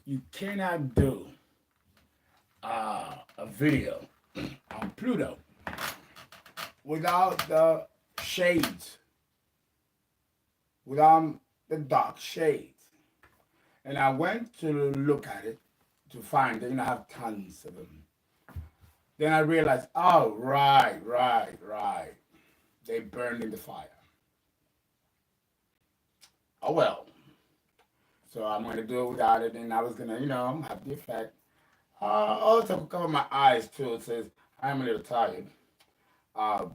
you cannot do a video on Pluto without the shades, without the dark shades. And I went to look at it to find it, and I have tons of them. Then I realized, oh, right. They burned in the fire. Oh well. So I'm gonna do it without it, and I was gonna, have the effect. Also cover my eyes too. It says I'm a little tired. Uh,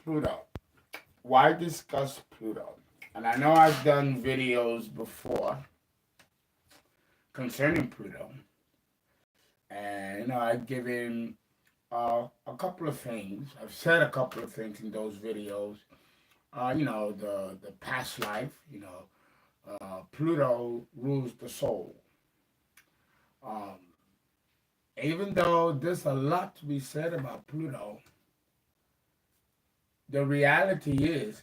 Pluto. Why discuss Pluto? And I know I've done videos before concerning Pluto, and I've given a couple of things. I've said a couple of things in those videos. The past life. Pluto rules the soul. Um, Even though there's a lot to be said about Pluto, the reality is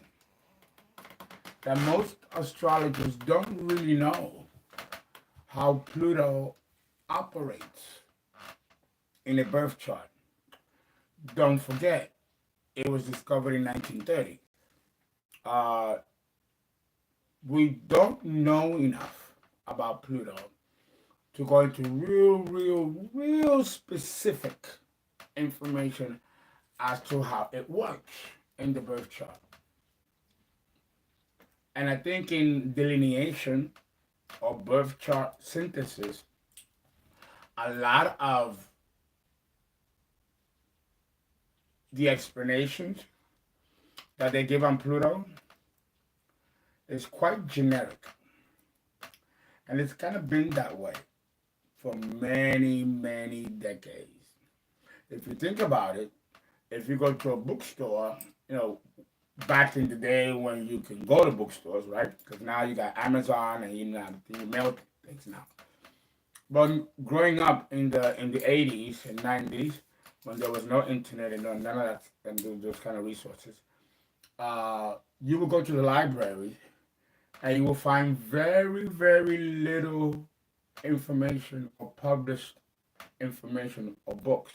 that most astrologers don't really know how Pluto operates in a birth chart. Don't forget, it was discovered in 1930. Uh, we don't know enough about Pluto to go into real specific information as to how it works in the birth chart. And I think in delineation or birth chart synthesis, a lot of the explanations that they give on Pluto is quite generic. And it's kind of been that way for many decades. If you think about it, if you go to a bookstore, back in the day when you could go to bookstores, right? Because now you got Amazon and you mail things now. But growing up in the 80s and 90s, when there was no internet and none of that and those kind of resources, you would go to the library and you will find very little information or published information or books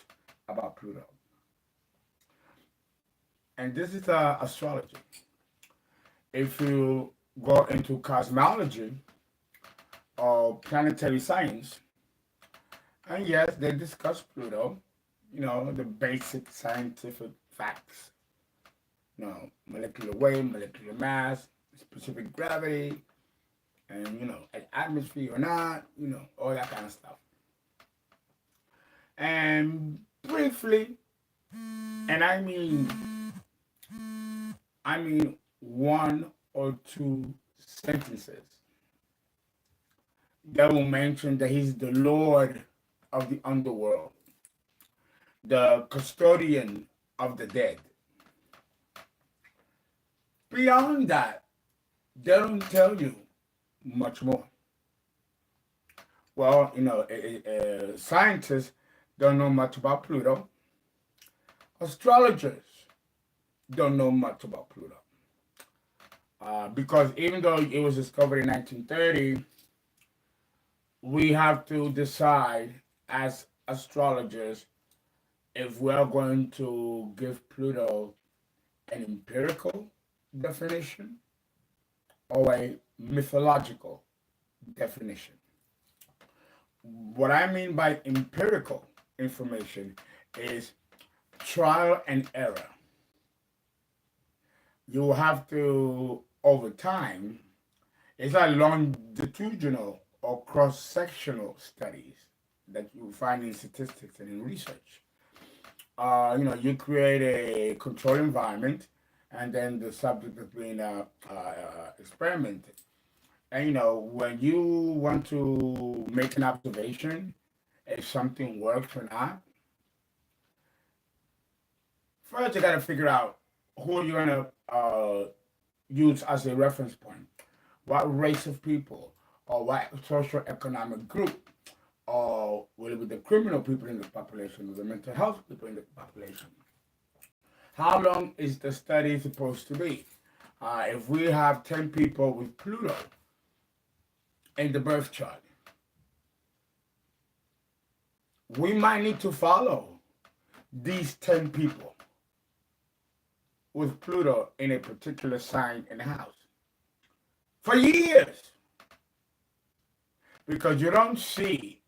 about Pluto. And this is astrology. If you go into cosmology or planetary science, and yes, they discuss Pluto, the basic scientific facts, molecular weight, molecular mass, specific gravity, and, an atmosphere or not, all that kind of stuff. And briefly, and I mean one or two sentences that will mention that he's the Lord of the underworld, the custodian of the dead. Beyond that, they don't tell you much more. Well, scientists don't know much about Pluto. Astrologers don't know much about Pluto. Because even though it was discovered in 1930, we have to decide as astrologers if we are going to give Pluto an empirical definition or a mythological definition. What I mean by empirical information is trial and error. You have to, over time, it's like longitudinal or cross-sectional studies that you find in statistics and in research. You create a controlled environment, and then the subject is being experimented. And when you want to make an observation, if something works or not, first you got to figure out who you're gonna use as a reference point. What race of people, or what social economic group, or will it be the criminal people in the population, or the mental health people in the population? How long is the study supposed to be? If we have 10 people with Pluto in the birth chart, we might need to follow these 10 people with Pluto in a particular sign in the house for years, because you don't see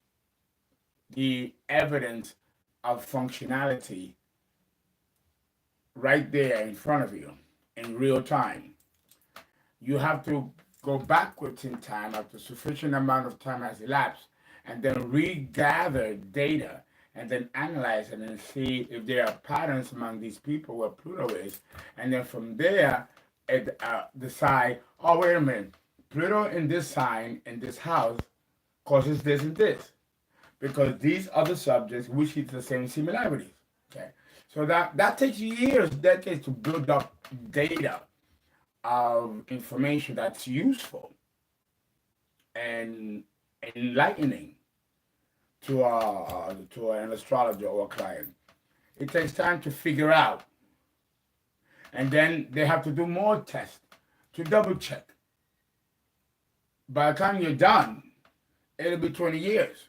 the evidence of functionality right there in front of you in real time. You have to go backwards in time after sufficient amount of time has elapsed and then regather data and then analyze it and see if there are patterns among these people where Pluto is. And then from there, decide, oh, wait a minute, Pluto in this sign, in this house, causes this and this. Because these other subjects, we see the same similarities. Okay, so that takes years, decades to build up data of information that's useful and enlightening to an astrologer or a client. It takes time to figure out, and then they have to do more tests to double check. By the time you're done, it'll be 20 years.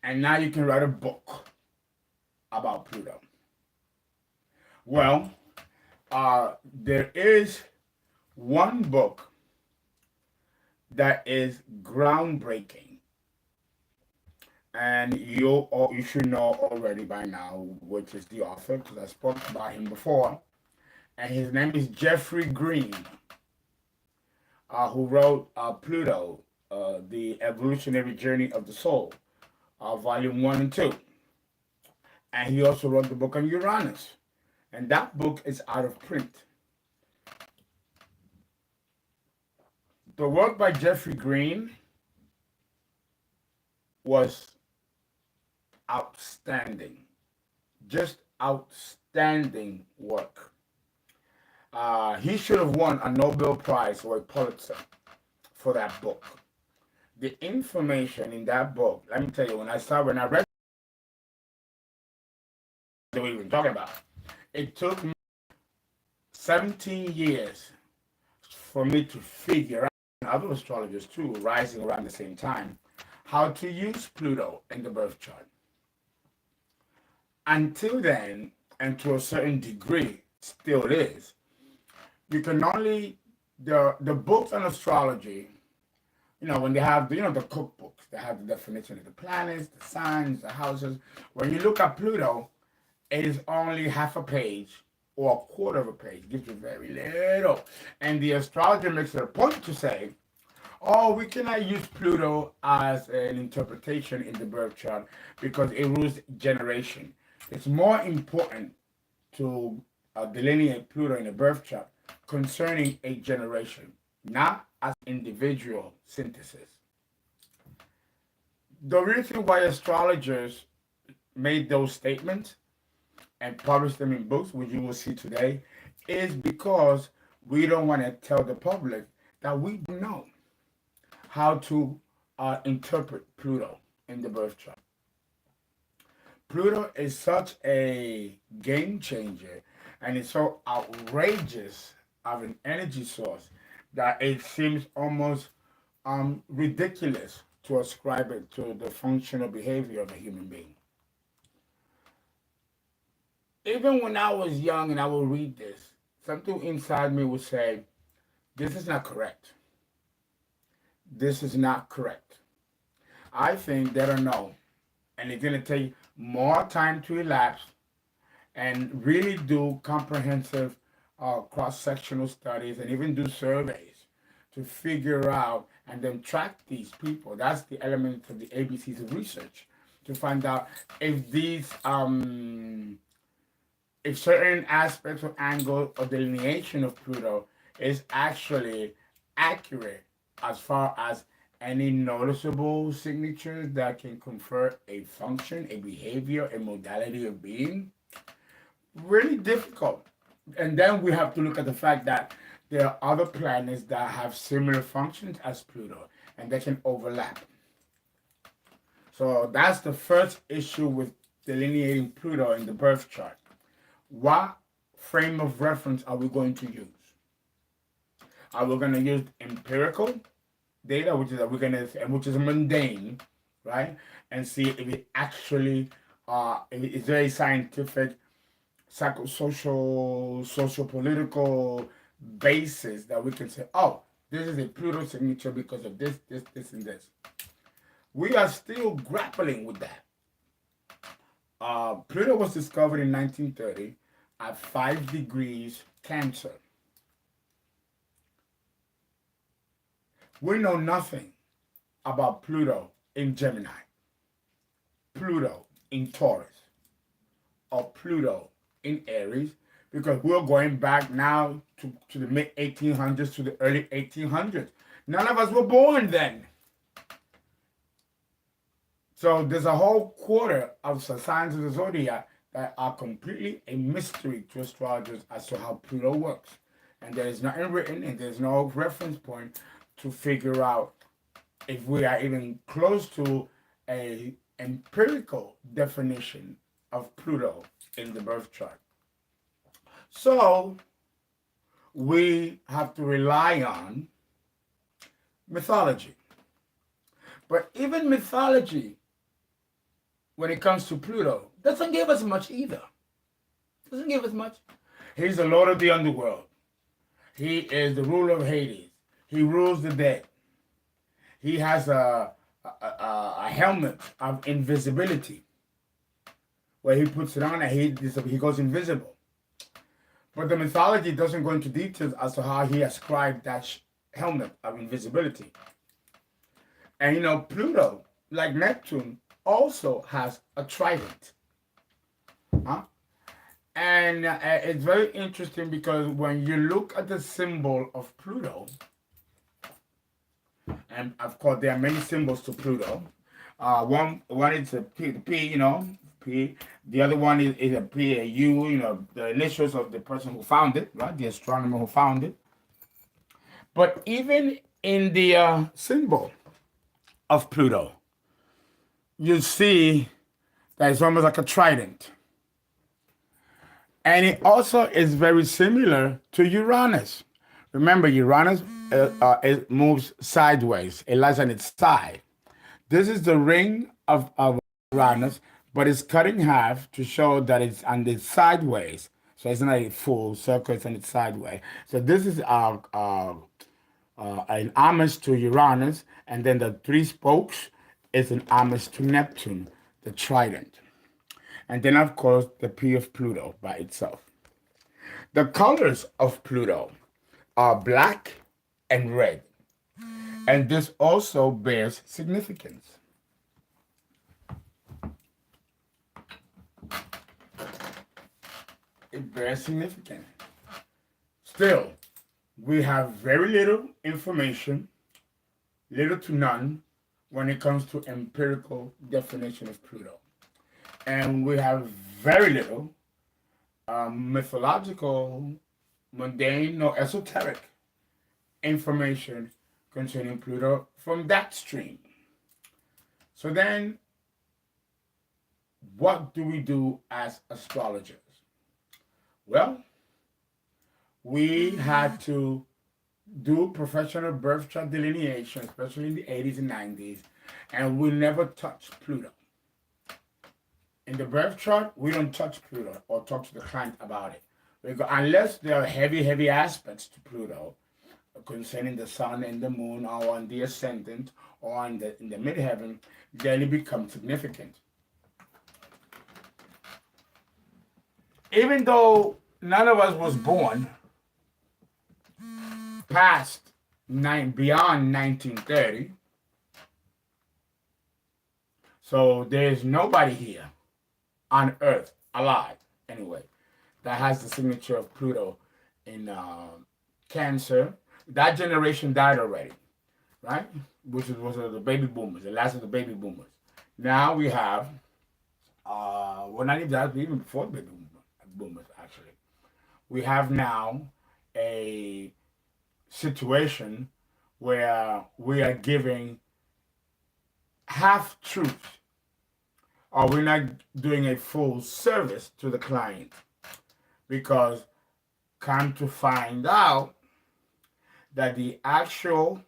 And now you can write a book about Pluto. Well, there is one book that is groundbreaking, and you should know already by now, which is the author, because I spoke about him before, and his name is Jeffrey Green, who wrote Pluto, The Evolutionary Journey of the Soul, Volume 1 and 2. And he also wrote the book on Uranus, and that book is out of print. The work by Jeffrey Green was outstanding, just outstanding work. He should have won a Nobel Prize or a Pulitzer for that book. The information in that book, let me tell you, when I read what we were talking about, it took me 17 years for me to figure out, and other astrologers too, rising around the same time, how to use Pluto in the birth chart. Until then, and to a certain degree, still is, you can only, the books on astrology, when they have, the cookbooks, they have the definition of the planets, the signs, the houses. When you look at Pluto, it is only half a page or a quarter of a page. It gives you very little. And the astrologer makes it a point to say, oh, we cannot use Pluto as an interpretation in the birth chart because it rules generation. It's more important to delineate Pluto in the birth chart concerning a generation, not as individual synthesis. The reason why astrologers made those statements and published them in books, which you will see today, is because we don't want to tell the public that we don't know how to interpret Pluto in the birth chart. Pluto is such a game changer, and it's so outrageous of an energy source that it seems almost ridiculous to ascribe it to the functional behavior of a human being. Even when I was young and I would read this, something inside me would say, this is not correct. This is not correct. I think that I know, and it's going to take more time to elapse and really do comprehensive cross-sectional studies and even do surveys to figure out and then track these people. That's the element of the ABCs of research, to find out if these if certain aspects or angle or delineation of Pluto is actually accurate as far as any noticeable signatures that can confer a function, a behavior, a modality of being. Really difficult. And then we have to look at the fact that there are other planets that have similar functions as Pluto, and they can overlap. So that's the first issue with delineating Pluto in the birth chart. What frame of reference are we going to use? Are we going to use empirical data, which is mundane, right? And see if it actually it's very scientific, psychosocial, social-political basis that we can say, oh, this is a Pluto signature because of this, and this. We are still grappling with that. Pluto was discovered in 1930 at 5 degrees Cancer. We know nothing about Pluto in Gemini, Pluto in Taurus, or Pluto in Aries, because we're going back now to the mid 1800s, to the early 1800s. None of us were born then. So there's a whole quarter of the signs of the zodiac that are completely a mystery to astrologers as to how Pluto works. And there is nothing written, and there's no reference point to figure out if we are even close to a empirical definition of Pluto in the birth chart. So we have to rely on mythology. But even mythology, when it comes to Pluto, doesn't give us much either. Doesn't give us much. He's the lord of the underworld. He is the ruler of Hades. He rules the dead. He has a helmet of invisibility, where he puts it on and he goes invisible. But the mythology doesn't go into details as to how he ascribed that helmet of invisibility. And Pluto, like Neptune, also has a trident. Huh? And it's very interesting because when you look at the symbol of Pluto, and of course there are many symbols to Pluto. One is a P, the P, P. The other one is a P, a U, the initials of the person who found it, right? The astronomer who found it. But even in the symbol of Pluto, you see that it's almost like a trident. And it also is very similar to Uranus. Remember, Uranus it moves sideways. It lies on its side. This is the ring of Uranus, but it's cut in half to show that it's on the sideways. So it's not a full circle, it's on its sideways. So this is an homage to Uranus, and then the three spokes is an homage to Neptune, the trident. And then, of course, the P of Pluto by itself. The colors of Pluto are black and red. And this also bears significance. It bears significance. Still, we have very little information, little to none, when it comes to empirical definition of Pluto. And we have very little mythological, mundane, or esoteric information concerning Pluto from that stream. So then, what do we do as astrologers? Well, we had to do professional birth chart delineation, especially in the 80s and 90s, and we never touched Pluto. In the birth chart, we don't touch Pluto or talk to the client about it. Unless there are heavy aspects to Pluto concerning the sun and the moon, or on the ascendant, or in the midheaven, then it becomes significant. Even though none of us was born beyond 1930, so there's nobody here on Earth alive, anyway, that has the signature of Pluto in Cancer. That generation died already, right? Which was the baby boomers, the last of the baby boomers. Now we have, well, not even that, even before the baby boomers, actually. We have now a situation where we are giving half truth, or we're not doing a full service to the client, because come to find out that the actual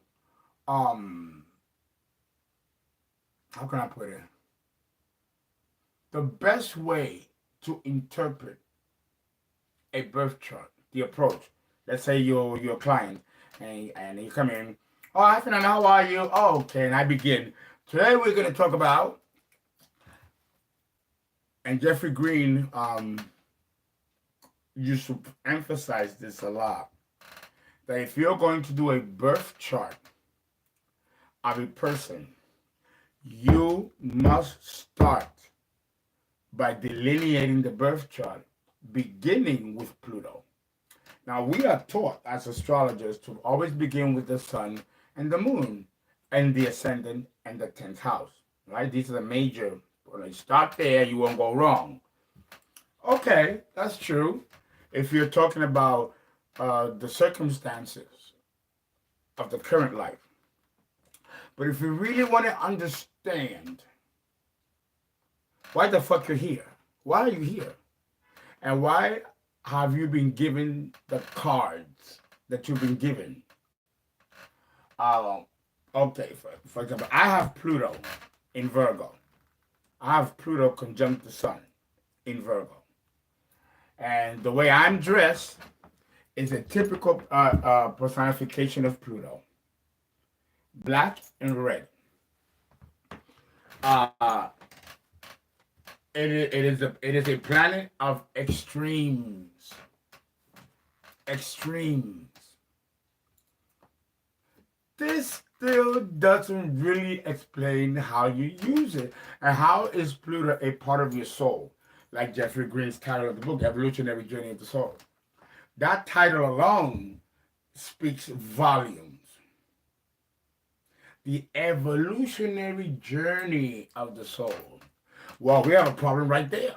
how can I put it? The best way to interpret a birth chart, the approach. Let's say you're your client and you come in. Oh, hi Fernando, how are you? Oh, okay, and I begin. Today we're going to talk about, and Jeffrey Green used to emphasize this a lot, that if you're going to do a birth chart of a person, you must start by delineating the birth chart, beginning with Pluto. Now, we are taught as astrologers to always begin with the sun and the moon and the ascendant and the 10th house, right? These are the major. When you start there, you won't go wrong. Okay, that's true. If you're talking about the circumstances of the current life. But if you really want to understand why the fuck you're here, why are you here? And why have you been given the cards that you've been given? Okay, for example, I have Pluto in Virgo. I have Pluto conjunct the sun in Virgo. And the way I'm dressed is a typical personification of Pluto. Black and red. It is a planet of extremes. Extremes. This still doesn't really explain how you use it. And how is Pluto a part of your soul? Like Jeffrey Green's title of the book, Evolutionary Journey of the Soul. That title alone speaks volumes. The evolutionary journey of the soul. Well, we have a problem right there.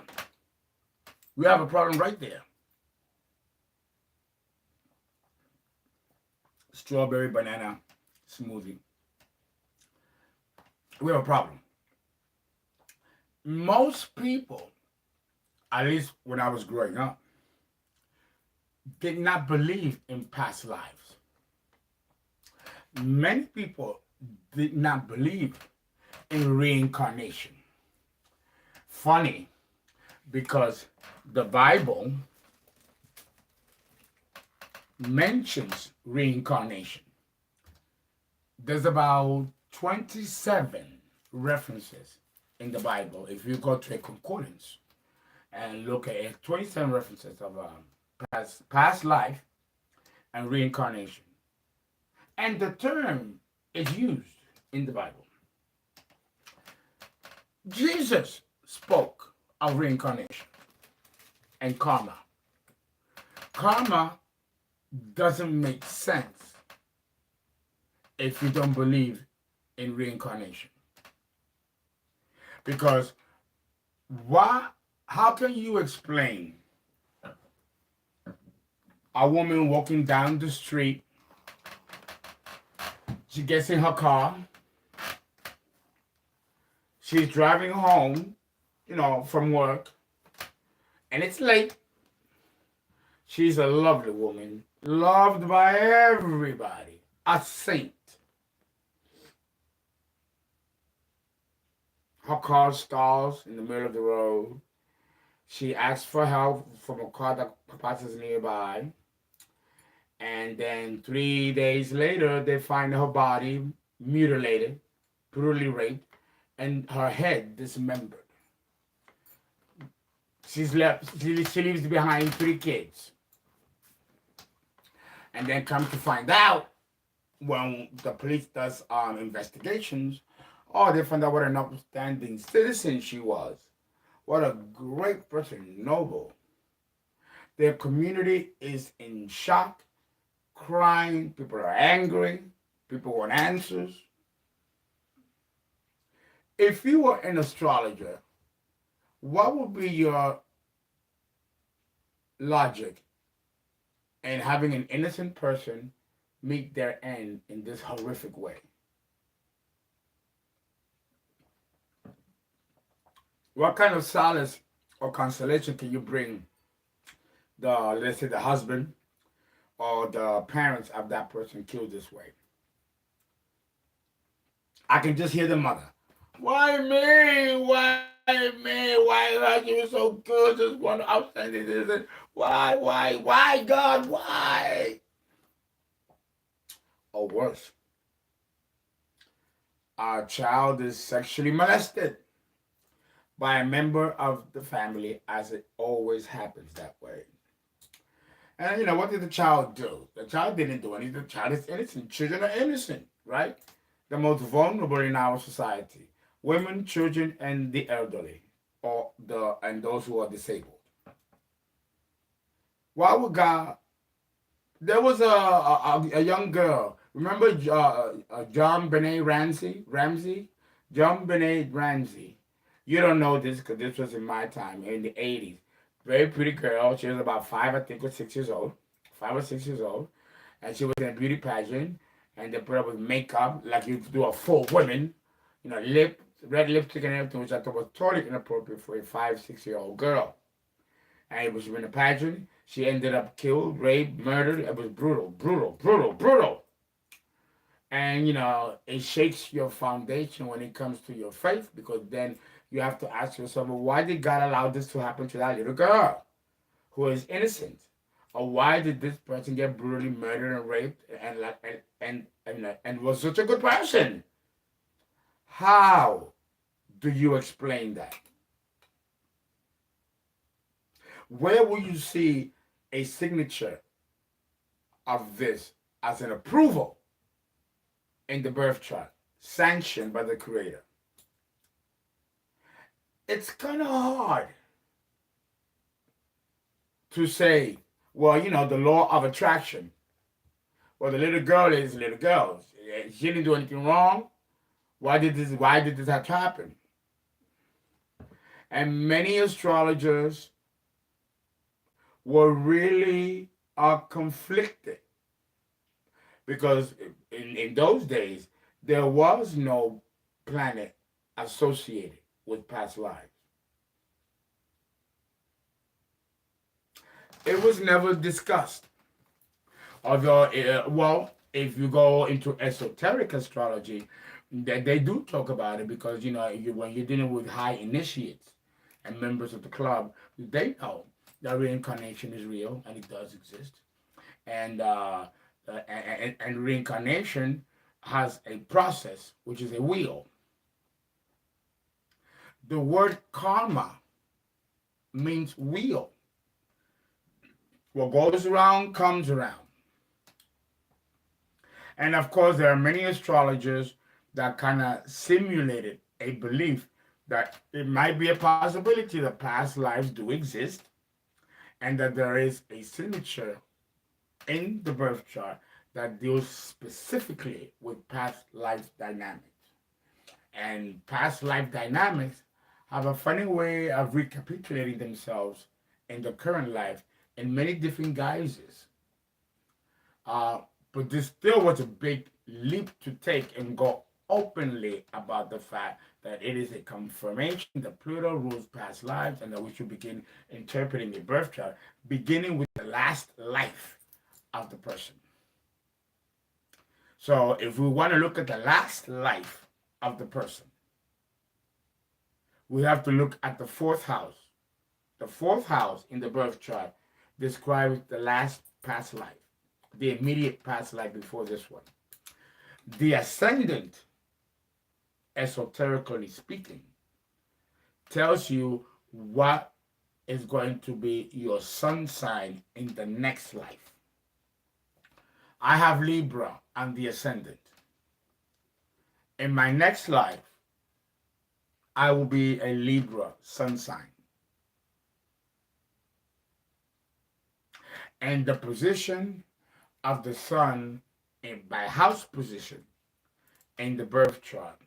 We have a problem right there. Strawberry banana smoothie. We have a problem. Most people, at least when I was growing up, did not believe in past lives. Many people did not believe in reincarnation. Funny, because the Bible mentions reincarnation. There's about 27 references in the Bible. If you go to a concordance and look at it, 27 references of past life and reincarnation. And the term is used in the Bible. Jesus spoke of reincarnation and karma. Karma doesn't make sense if you don't believe in reincarnation. Because how can you explain a woman walking down the street, she gets in her car, she's driving home, from work, and it's late. She's a lovely woman, loved by everybody, a saint. Her car stalls in the middle of the road. She asks for help from a car that passes nearby. And then 3 days later, they find her body mutilated, brutally raped, and her head dismembered. She leaves behind 3 kids. And then come to find out, when the police does investigations, they find out what an upstanding citizen she was. What a great person, noble. Their community is in shock, crying, people are angry, people want answers. If you were an astrologer, what would be your logic in having an innocent person meet their end in this horrific way? What kind of solace or consolation can you bring let's say the husband or the parents of that person killed this way? I can just hear the mother. Why me? Why me? Why God, you were so good? Just one outstanding this. Why, God? Why? Or worse, our child is sexually molested by a member of the family, as it always happens that way. And what did the child do? The child didn't do anything. The child is innocent. Children are innocent, right? The most vulnerable in our society: women, children, and the elderly, or those who are disabled. Why would God? There was a young girl. Remember John Benet Ramsey? John Benet Ramsey. You don't know this because this was in my time in the 80s. Very pretty girl. She was about 5, I think, or 6 years old. 5 or 6 years old. And she was in a beauty pageant. And they put up with makeup like you do a full woman. Red lipstick and everything, which I thought was totally inappropriate for a 5, 6-year-old girl. And it was in a pageant. She ended up killed, raped, murdered. It was brutal, brutal, brutal, brutal. And it shakes your foundation when it comes to your faith, because then you have to ask yourself, well, why did God allow this to happen to that little girl who is innocent? Or why did this person get brutally murdered and raped and was such a good person? How do you explain that? Where will you see a signature of this as an approval in the birth chart, sanctioned by the Creator? It's kind of hard to say, well, the law of attraction. Well, the little girl is a little girl. She didn't do anything wrong. Why did this have to happen? And many astrologers were really conflicted, because in those days there was no planet associated with past lives. It was never discussed. Although, well, if you go into esoteric astrology, they do talk about it, because when you're dealing with high initiates and members of the club, they know that reincarnation is real and it does exist, and reincarnation has a process, which is a wheel. The word karma means wheel. What goes around comes around. And of course, there are many astrologers that kind of simulated a belief that it might be a possibility that past lives do exist, and that there is a signature in the birth chart that deals specifically with past life dynamics. And past life dynamics have a funny way of recapitulating themselves in the current life in many different guises. But this still was a big leap to take and go openly about the fact that it is a confirmation that Pluto rules past lives, and that we should begin interpreting the birth chart, beginning with the last life of the person. So if we want to look at the last life of the person, we have to look at the fourth house. The fourth house in the birth chart describes the last past life, the immediate past life before this one. The ascendant, esoterically speaking, tells you what is going to be your sun sign in the next life. I have Libra and the ascendant. In my next life, I will be a Libra sun sign. And the position of the sun by house position in the birth chart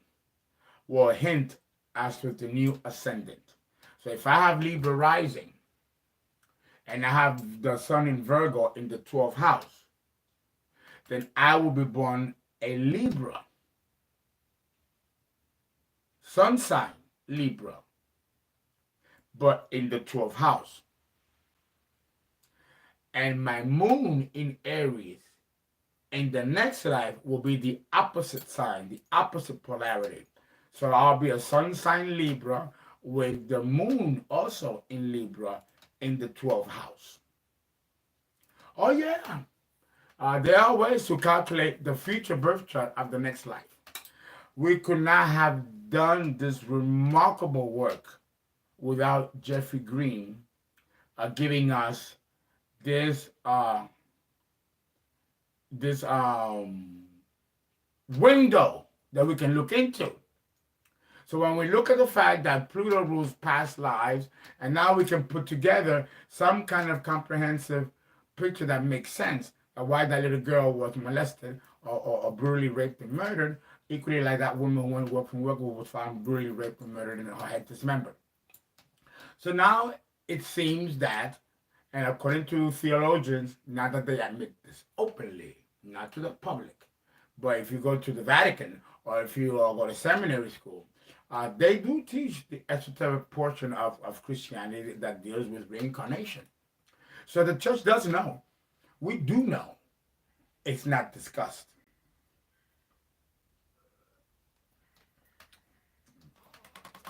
will hint as to the new ascendant. So if I have Libra rising and I have the sun in Virgo in the 12th house, then I will be born a Libra. Sun sign, Libra, but in the 12th house. And my moon in Aries in the next life will be the opposite sign, the opposite polarity. So I'll be a sun sign Libra with the moon also in Libra in the 12th house. Oh yeah, there are ways to calculate the future birth chart of the next life. We could not have done this remarkable work without Jeffrey Green giving us this this window that we can look into. So when we look at the fact that Pluto rules past lives, and now we can put together some kind of comprehensive picture that makes sense of why that little girl was molested or brutally raped and murdered, equally like that woman who went to work from work who was found brutally raped and murdered and her head dismembered. So now it seems that, and according to theologians, not that they admit this openly, not to the public, but if you go to the Vatican or if you go to seminary school, they do teach the esoteric portion of Christianity that deals with reincarnation. So the church does know. We do know. It's not discussed.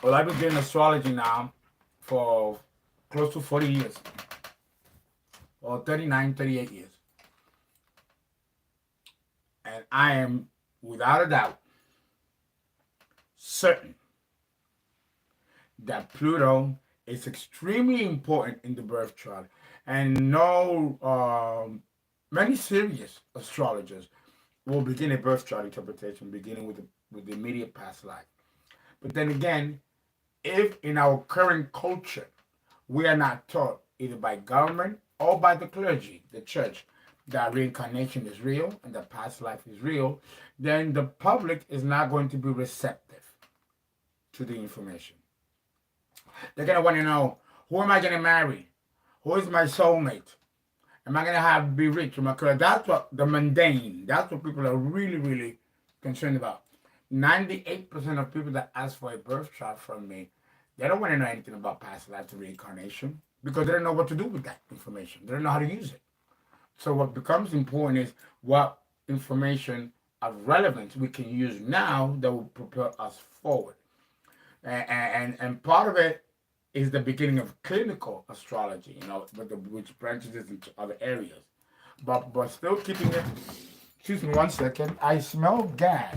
Well, I've been doing astrology now for close to 40 years. Or 39, 38 years. And I am, without a doubt, certain that Pluto is extremely important in the birth chart. And many serious astrologers will begin a birth chart interpretation beginning with the immediate past life. But then again, if in our current culture we are not taught either by government or by the clergy, the church, that reincarnation is real and that past life is real, then the public is not going to be receptive to the information. They're going to want to know, who am I going to marry? Who is my soulmate? Am I going to be rich? That's what the mundane, that's what people are really, really concerned about. 98% of people that ask for a birth chart from me, they don't want to know anything about past life or reincarnation because they don't know what to do with that information. They don't know how to use it. So what becomes important is what information of relevance we can use now that will propel us forward. And part of it is the beginning of clinical astrology, which branches into other areas. But still keeping it, excuse me 1 second, I smell gas.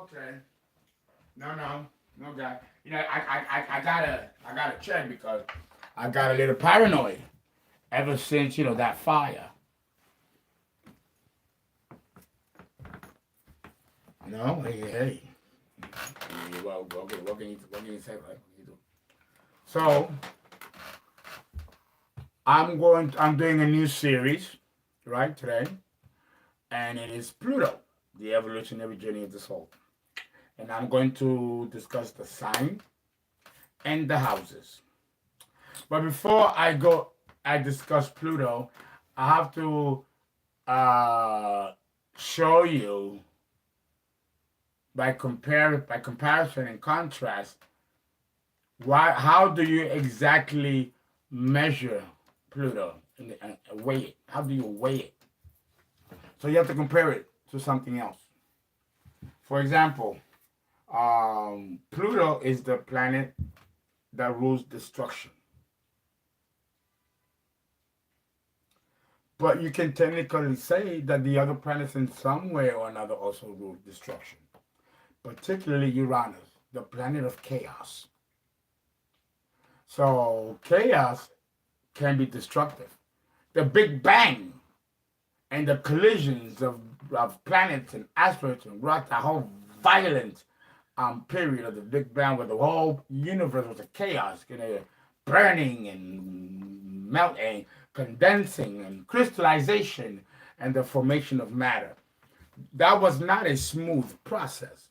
Okay. No, guy. I gotta check because I got a little paranoid ever since that fire. No, hey. Well, okay, what can you say? Right? So I'm doing a new series, right, today, and it is Pluto, the evolutionary journey of the soul. And I'm going to discuss the sign and the houses. But before I discuss Pluto, I have to show you by comparison and contrast how do you exactly measure Pluto and weigh it? How do you weigh it? So you have to compare it to something else. For example, Pluto is the planet that rules destruction. But you can technically say that the other planets in some way or another also rule destruction. Particularly Uranus, the planet of chaos. So chaos can be destructive. The Big Bang and the collisions of planets and asteroids and rocks, the whole violent period of the Big Bang where the whole universe was a chaos, burning and melting, condensing and crystallization and the formation of matter. That was not a smooth process.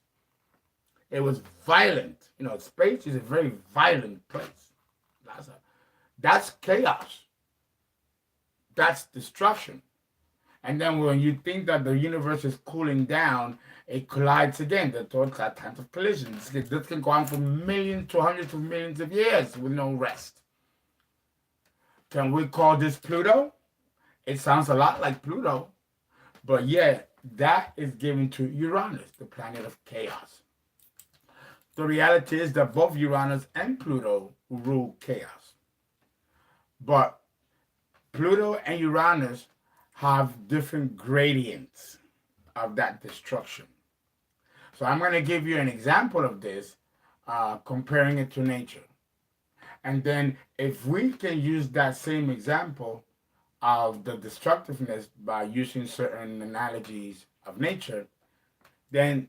It was violent. Space is a very violent place. That's chaos. That's destruction. And then when you think that the universe is cooling down It collides again. The thoughts are times of collisions. This can go on for millions to hundreds of millions of years with no rest. Can we call this Pluto? It sounds a lot like Pluto, but yeah, that is given to Uranus, the planet of chaos. The reality is that both Uranus and Pluto rule chaos. But Pluto and Uranus have different gradients of that destruction. So I'm going to give you an example of this, comparing it to nature. And then if we can use that same example of the destructiveness by using certain analogies of nature, then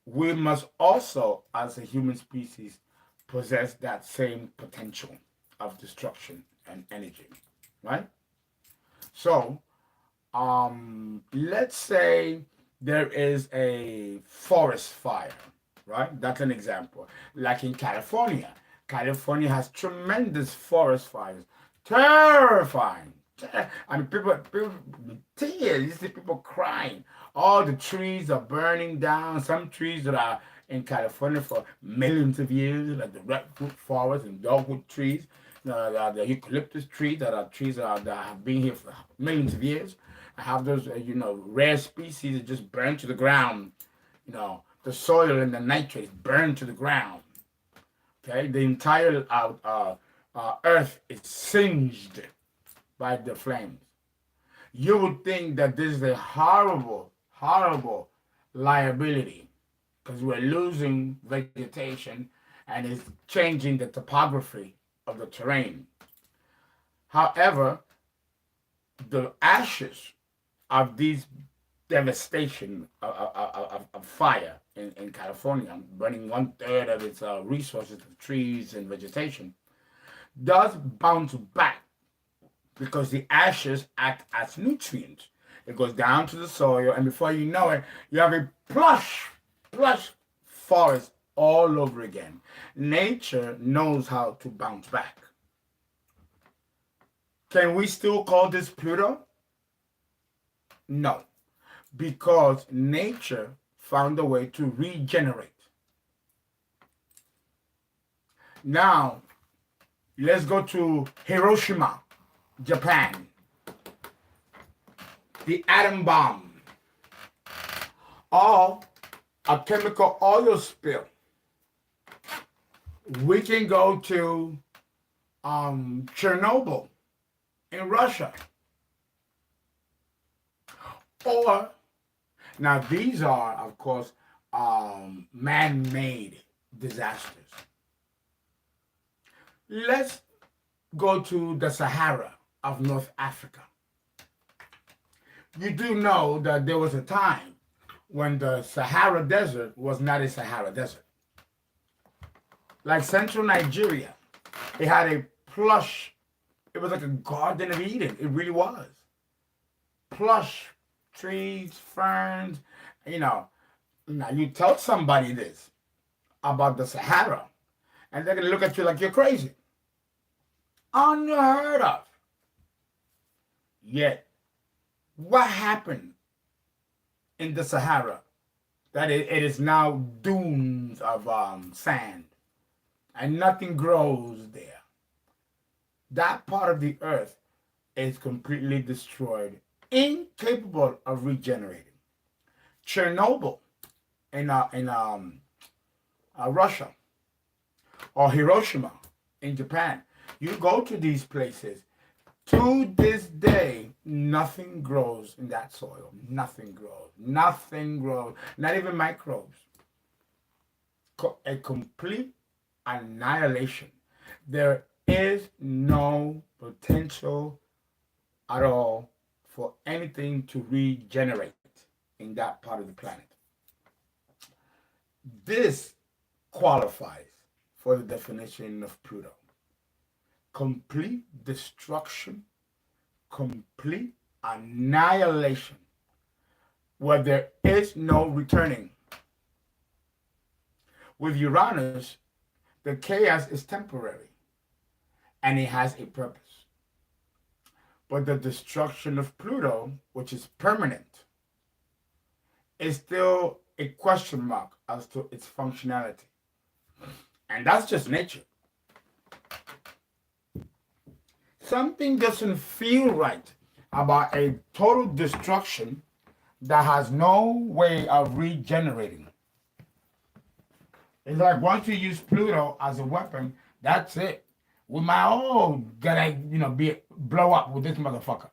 we must also, as a human species, possess that same potential of destruction and energy, right? So, let's say there is a forest fire, right? That's an example. Like in California. California has tremendous forest fires. Terrifying. I mean, people, tears. You see people crying. All the trees are burning down. Some trees that are in California for millions of years, like the redwood forest and dogwood trees, the eucalyptus trees that are trees that have been here for millions of years. I have those, rare species that just burn to the ground. The soil and the nitrates burn to the ground. Okay, the entire earth is singed by the flames. You would think that this is a horrible, horrible liability because we're losing vegetation and it's changing the topography of the terrain. However, the ashes of these devastation of fire in California, burning 1/3 of its resources of trees and vegetation, does bounce back because the ashes act as nutrients. It goes down to the soil, and before you know it, you have a plush forest all over again. Nature knows how to bounce back. Can we still call this Pluto? No, because nature found a way to regenerate. Now, let's go to Hiroshima, Japan. The atom bomb. Or a chemical oil spill. We can go to Chernobyl in Russia. Or, now these are, of course, man-made disasters. Let's go to the Sahara of North Africa. You do know that there was a time when the Sahara Desert was not a Sahara Desert. Like central Nigeria, it had a plush, it was like a Garden of Eden. It really was. Plush trees, ferns, Now you tell somebody this about the Sahara, and they're going to look at you like you're crazy. Unheard of. Yet, what happened in the Sahara that it is now dunes of sand and nothing grows there? That part of the earth is completely destroyed, incapable of regenerating. Chernobyl in Russia, or Hiroshima in Japan. You go to these places, to this day, nothing grows in that soil. Nothing grows. Nothing grows. Not even microbes. A complete annihilation. There is no potential at all for anything to regenerate in that part of the planet. This qualifies for the definition of Pluto. Complete destruction, complete annihilation, where there is no returning. With Uranus, the chaos is temporary and it has a purpose. But the destruction of Pluto, which is permanent, is still a question mark as to its functionality. And that's just nature. Something doesn't feel right about a total destruction that has no way of regenerating. It's like once you use Pluto as a weapon, that's it. We might all gonna, be blow up with this motherfucker.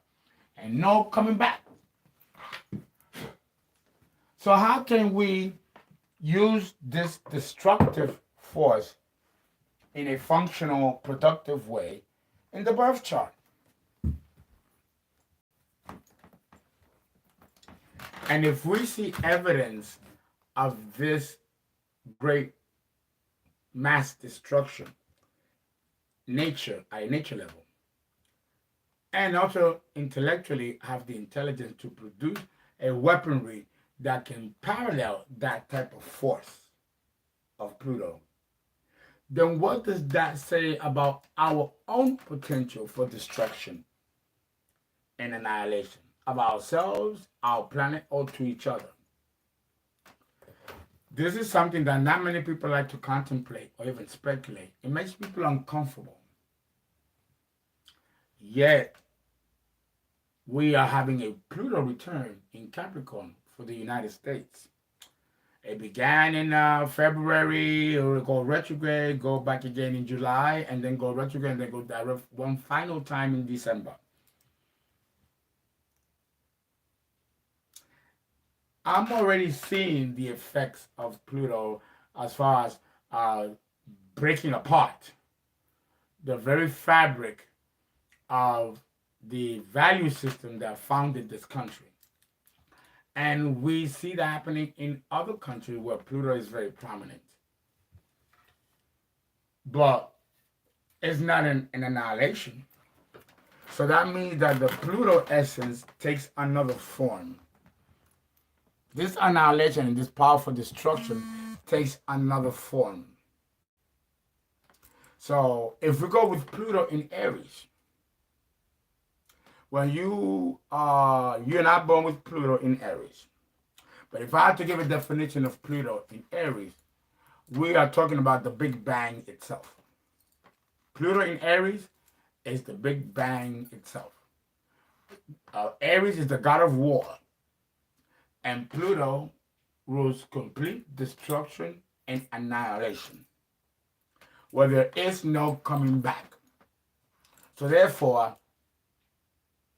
And no coming back. So how can we use this destructive force in a functional, productive way in the birth chart? And if we see evidence of this great mass destruction, nature, at a nature level, and also intellectually have the intelligence to produce a weaponry that can parallel that type of force of Pluto, then what does that say about our own potential for destruction and annihilation of ourselves, our planet, or to each other? This is something that not many people like to contemplate or even speculate. It makes people uncomfortable. Yet, we are having a Pluto return in Capricorn for the United States. It began in February, it will go retrograde, go back again in July, and then go retrograde, and then go direct one final time in December. I'm already seeing the effects of Pluto as far as breaking apart the very fabric of the value system that founded this country. And we see that happening in other countries where Pluto is very prominent. But it's not an annihilation. So that means that the Pluto essence takes another form. This annihilation and this powerful destruction takes another form. So if we go with Pluto in Aries, when you're not born with Pluto in Aries. But if I had to give a definition of Pluto in Aries, we are talking about the Big Bang itself. Pluto in Aries is the Big Bang itself. Aries is the god of war. And Pluto rules complete destruction and annihilation, where there is no coming back. So therefore,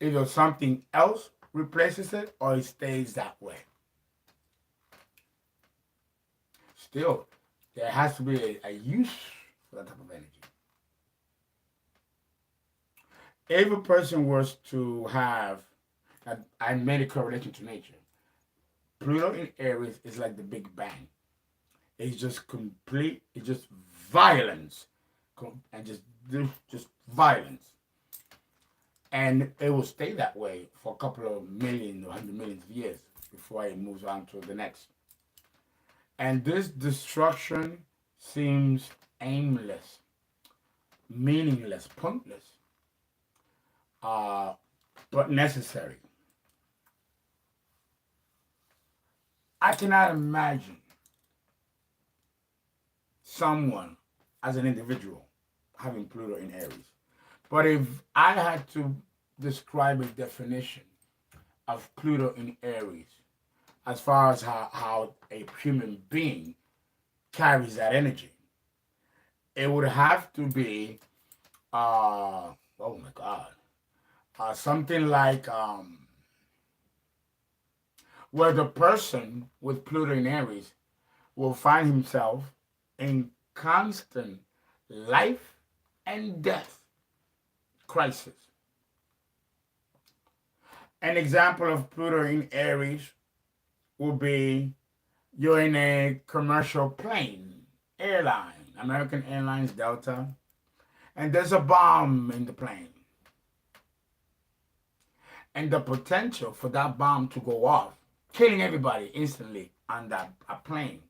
either something else replaces it or it stays that way. Still, there has to be a use for that type of energy. If a person was to have, I made a correlation to nature. Pluto in Aries is like the Big Bang. It's just complete, it's just violence, and just violence. And it will stay that way for a couple of million or 100 millions of years before it moves on to the next. And this destruction seems aimless, meaningless, pointless, but necessary. I cannot imagine someone as an individual having Pluto in Aries. But if I had to describe a definition of Pluto in Aries, as far as how a human being carries that energy, it would have to be, oh my God, something like where the person with Pluto in Aries will find himself in constant life and death crisis. An example of Pluto in Aries will be you're in a commercial plane, airline, American Airlines, Delta, and there's a bomb in the plane. And the potential for that bomb to go off, killing everybody instantly on that plane,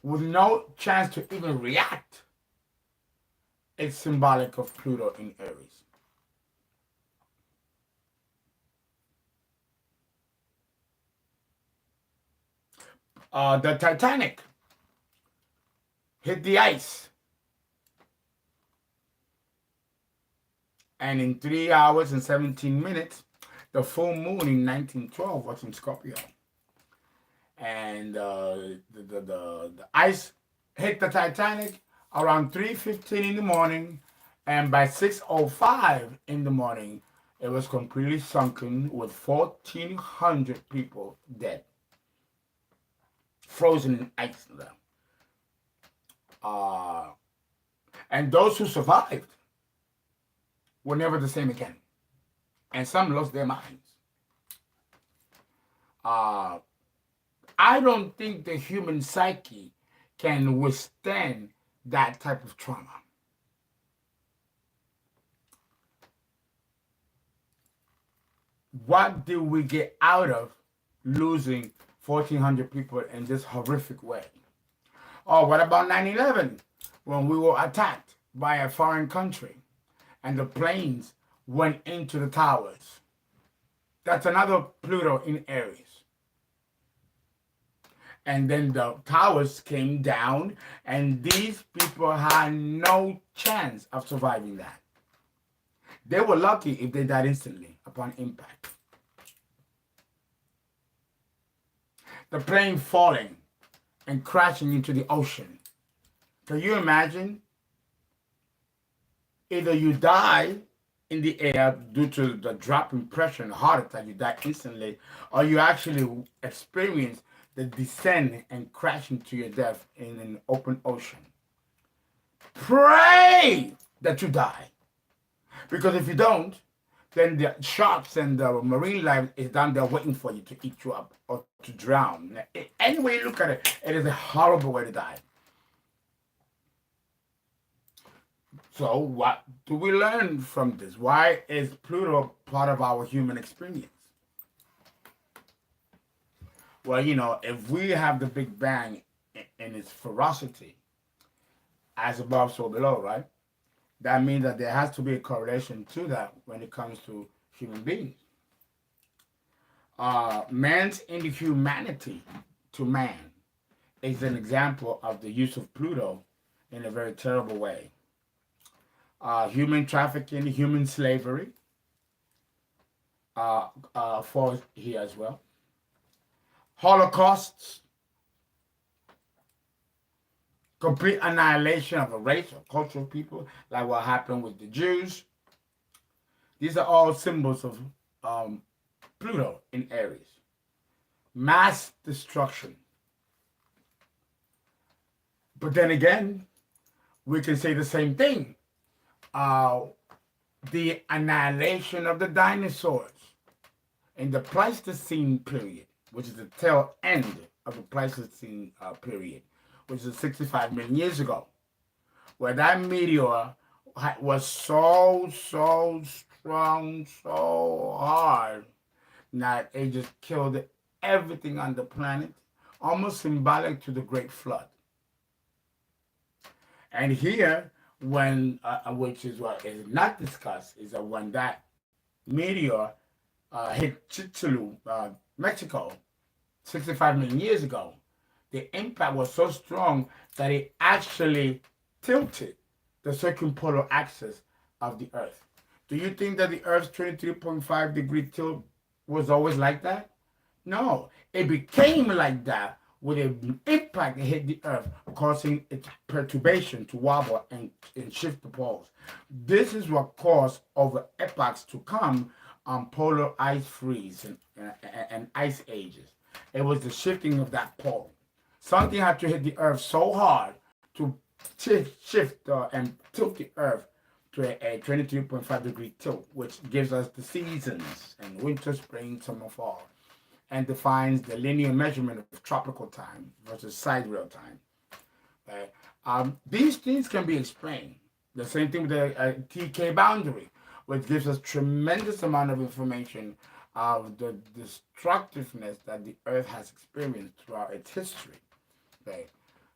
with no chance to even react, it's symbolic of Pluto in Aries. The Titanic hit the ice, and in 3 hours and 17 minutes, the full moon in 1912 was in Scorpio. And the ice hit the Titanic around 3:15 in the morning, and by 6:05 in the morning, it was completely sunken with 1,400 people dead, frozen in ice. And those who survived were never the same again, and some lost their minds. I don't think the human psyche can withstand that type of trauma. What did we get out of losing 1,400 people in this horrific way? Oh, what about 9/11, when we were attacked by a foreign country and the planes went into the towers? That's another Pluto in Aries. And then the towers came down, and these people had no chance of surviving that. They were lucky if they died instantly upon impact. The plane falling and crashing into the ocean. Can you imagine? Either you die in the air due to the drop in pressure and heart attack, you die instantly, or you actually experience the descent and crashing to your death in an open ocean. Pray that you die. Because if you don't, then the sharks and the marine life is down there waiting for you to eat you up or to drown. Any way you look at it, it is a horrible way to die. So what do we learn from this? Why is Pluto part of our human experience? Well, if we have the Big Bang in its ferocity, as above, so below, right? That means that there has to be a correlation to that when it comes to human beings. Man's inhumanity to man is an example of the use of Pluto in a very terrible way. Human trafficking, human slavery falls here as well. Holocausts, complete annihilation of a race or culture of people, like what happened with the Jews. These are all symbols of Pluto in Aries. Mass destruction. But then again, we can say the same thing. The annihilation of the dinosaurs in the Pleistocene period, which is the tail end of the Pleistocene period, which is 65 million years ago, where that meteor was so strong, so hard, that it just killed everything on the planet, almost symbolic to the Great Flood. And here, when which is what is not discussed, is that when that meteor hit Chicxulub, Mexico, 65 million years ago, the impact was so strong that it actually tilted the circumpolar axis of the Earth. Do you think that the Earth's 23.5-degree tilt was always like that? No, it became like that with an impact that hit the Earth, causing its perturbation to wobble and shift the poles. This is what caused over epochs to come polar ice freeze and ice ages. It was the shifting of that pole. Something had to hit the Earth so hard to shift and tilt the Earth to a 23.5-degree tilt, which gives us the seasons and winter, spring, summer, fall, and defines the linear measurement of tropical time versus sidereal time. These things can be explained. The same thing with the TK boundary, which gives us tremendous amount of information of the destructiveness that the Earth has experienced throughout its history. Okay.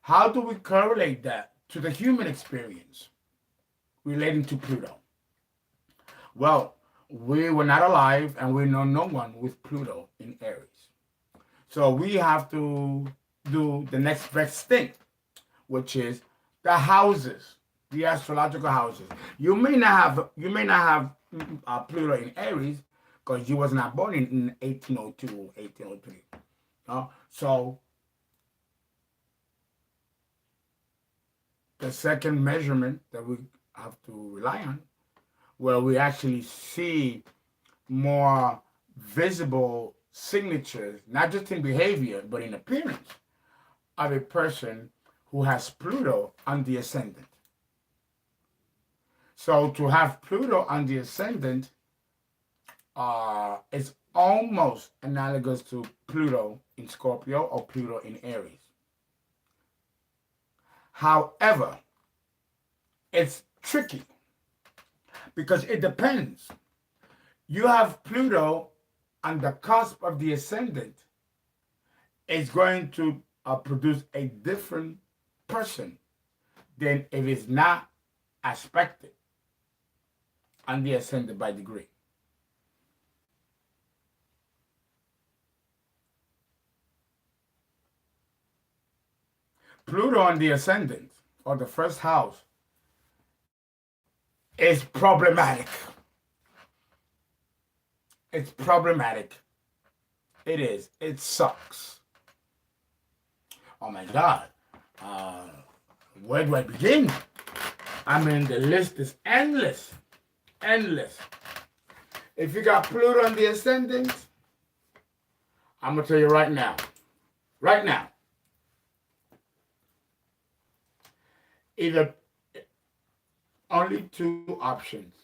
How do we correlate that to the human experience relating to Pluto? Well, we were not alive, and we know no one with Pluto in Aries. So we have to do the next best thing, which is the houses, the astrological houses. You may not have Pluto in Aries because you was not born in 1802 or 1803. So the second measurement that we have to rely on, where we actually see more visible signatures, not just in behavior, but in appearance, of a person who has Pluto on the ascendant. So to have Pluto on the ascendant is almost analogous to Pluto in Scorpio or Pluto in Aries. However, it's tricky because it depends. You have Pluto on the cusp of the ascendant, it's going to produce a different person than if it's not aspected on the ascendant by degree. Pluto on the ascendant, or the first house, is problematic. It's problematic. It is. It sucks. Oh my God. Where do I begin? I mean, the list is endless. Endless. If you got Pluto on the ascendant, I'm going to tell you right now. Right now. Either only two options.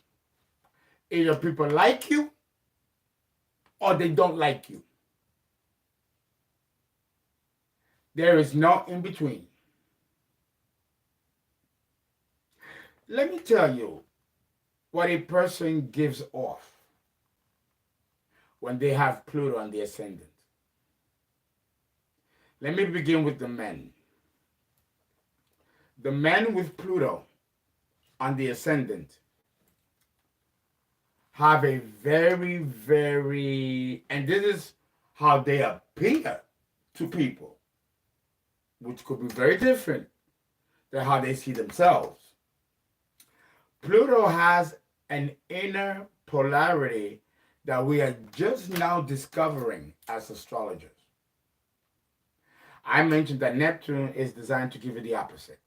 Either people like you or they don't like you. There is no in between. Let me tell you what a person gives off when they have Pluto on the ascendant. Let me begin with the men. The men with Pluto on the ascendant have a very, very, and this is how they appear to people, which could be very different than how they see themselves. Pluto has an inner polarity that we are just now discovering as astrologers. I mentioned that Neptune is designed to give you the opposite.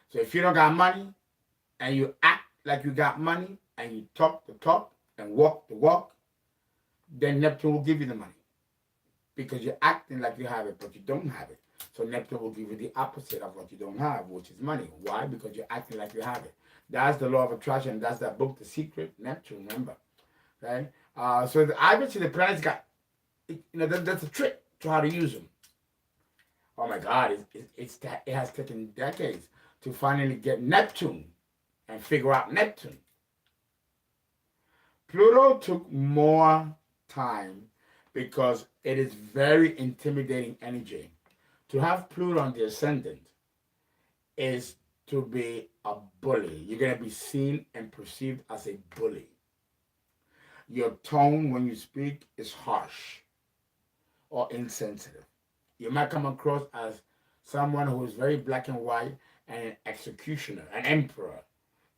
So if you don't got money and you act like you got money and you talk the talk and walk the walk, then Neptune will give you the money because you're acting like you have it, but you don't have it. So Neptune will give you the opposite of what you don't have, which is money. Why? Because you're acting like you have it. That's the law of attraction. That's that book, The Secret, Neptune, remember. Okay? So obviously the planets got, that's a trick to how to use them. Oh my God, it has taken decades to finally get Neptune and figure out Neptune. Pluto took more time because it is very intimidating energy. To have Pluto on the ascendant is to be a bully. You're going to be seen and perceived as a bully. Your tone when you speak is harsh or insensitive. You might come across as someone who is very black and white and an executioner, an emperor,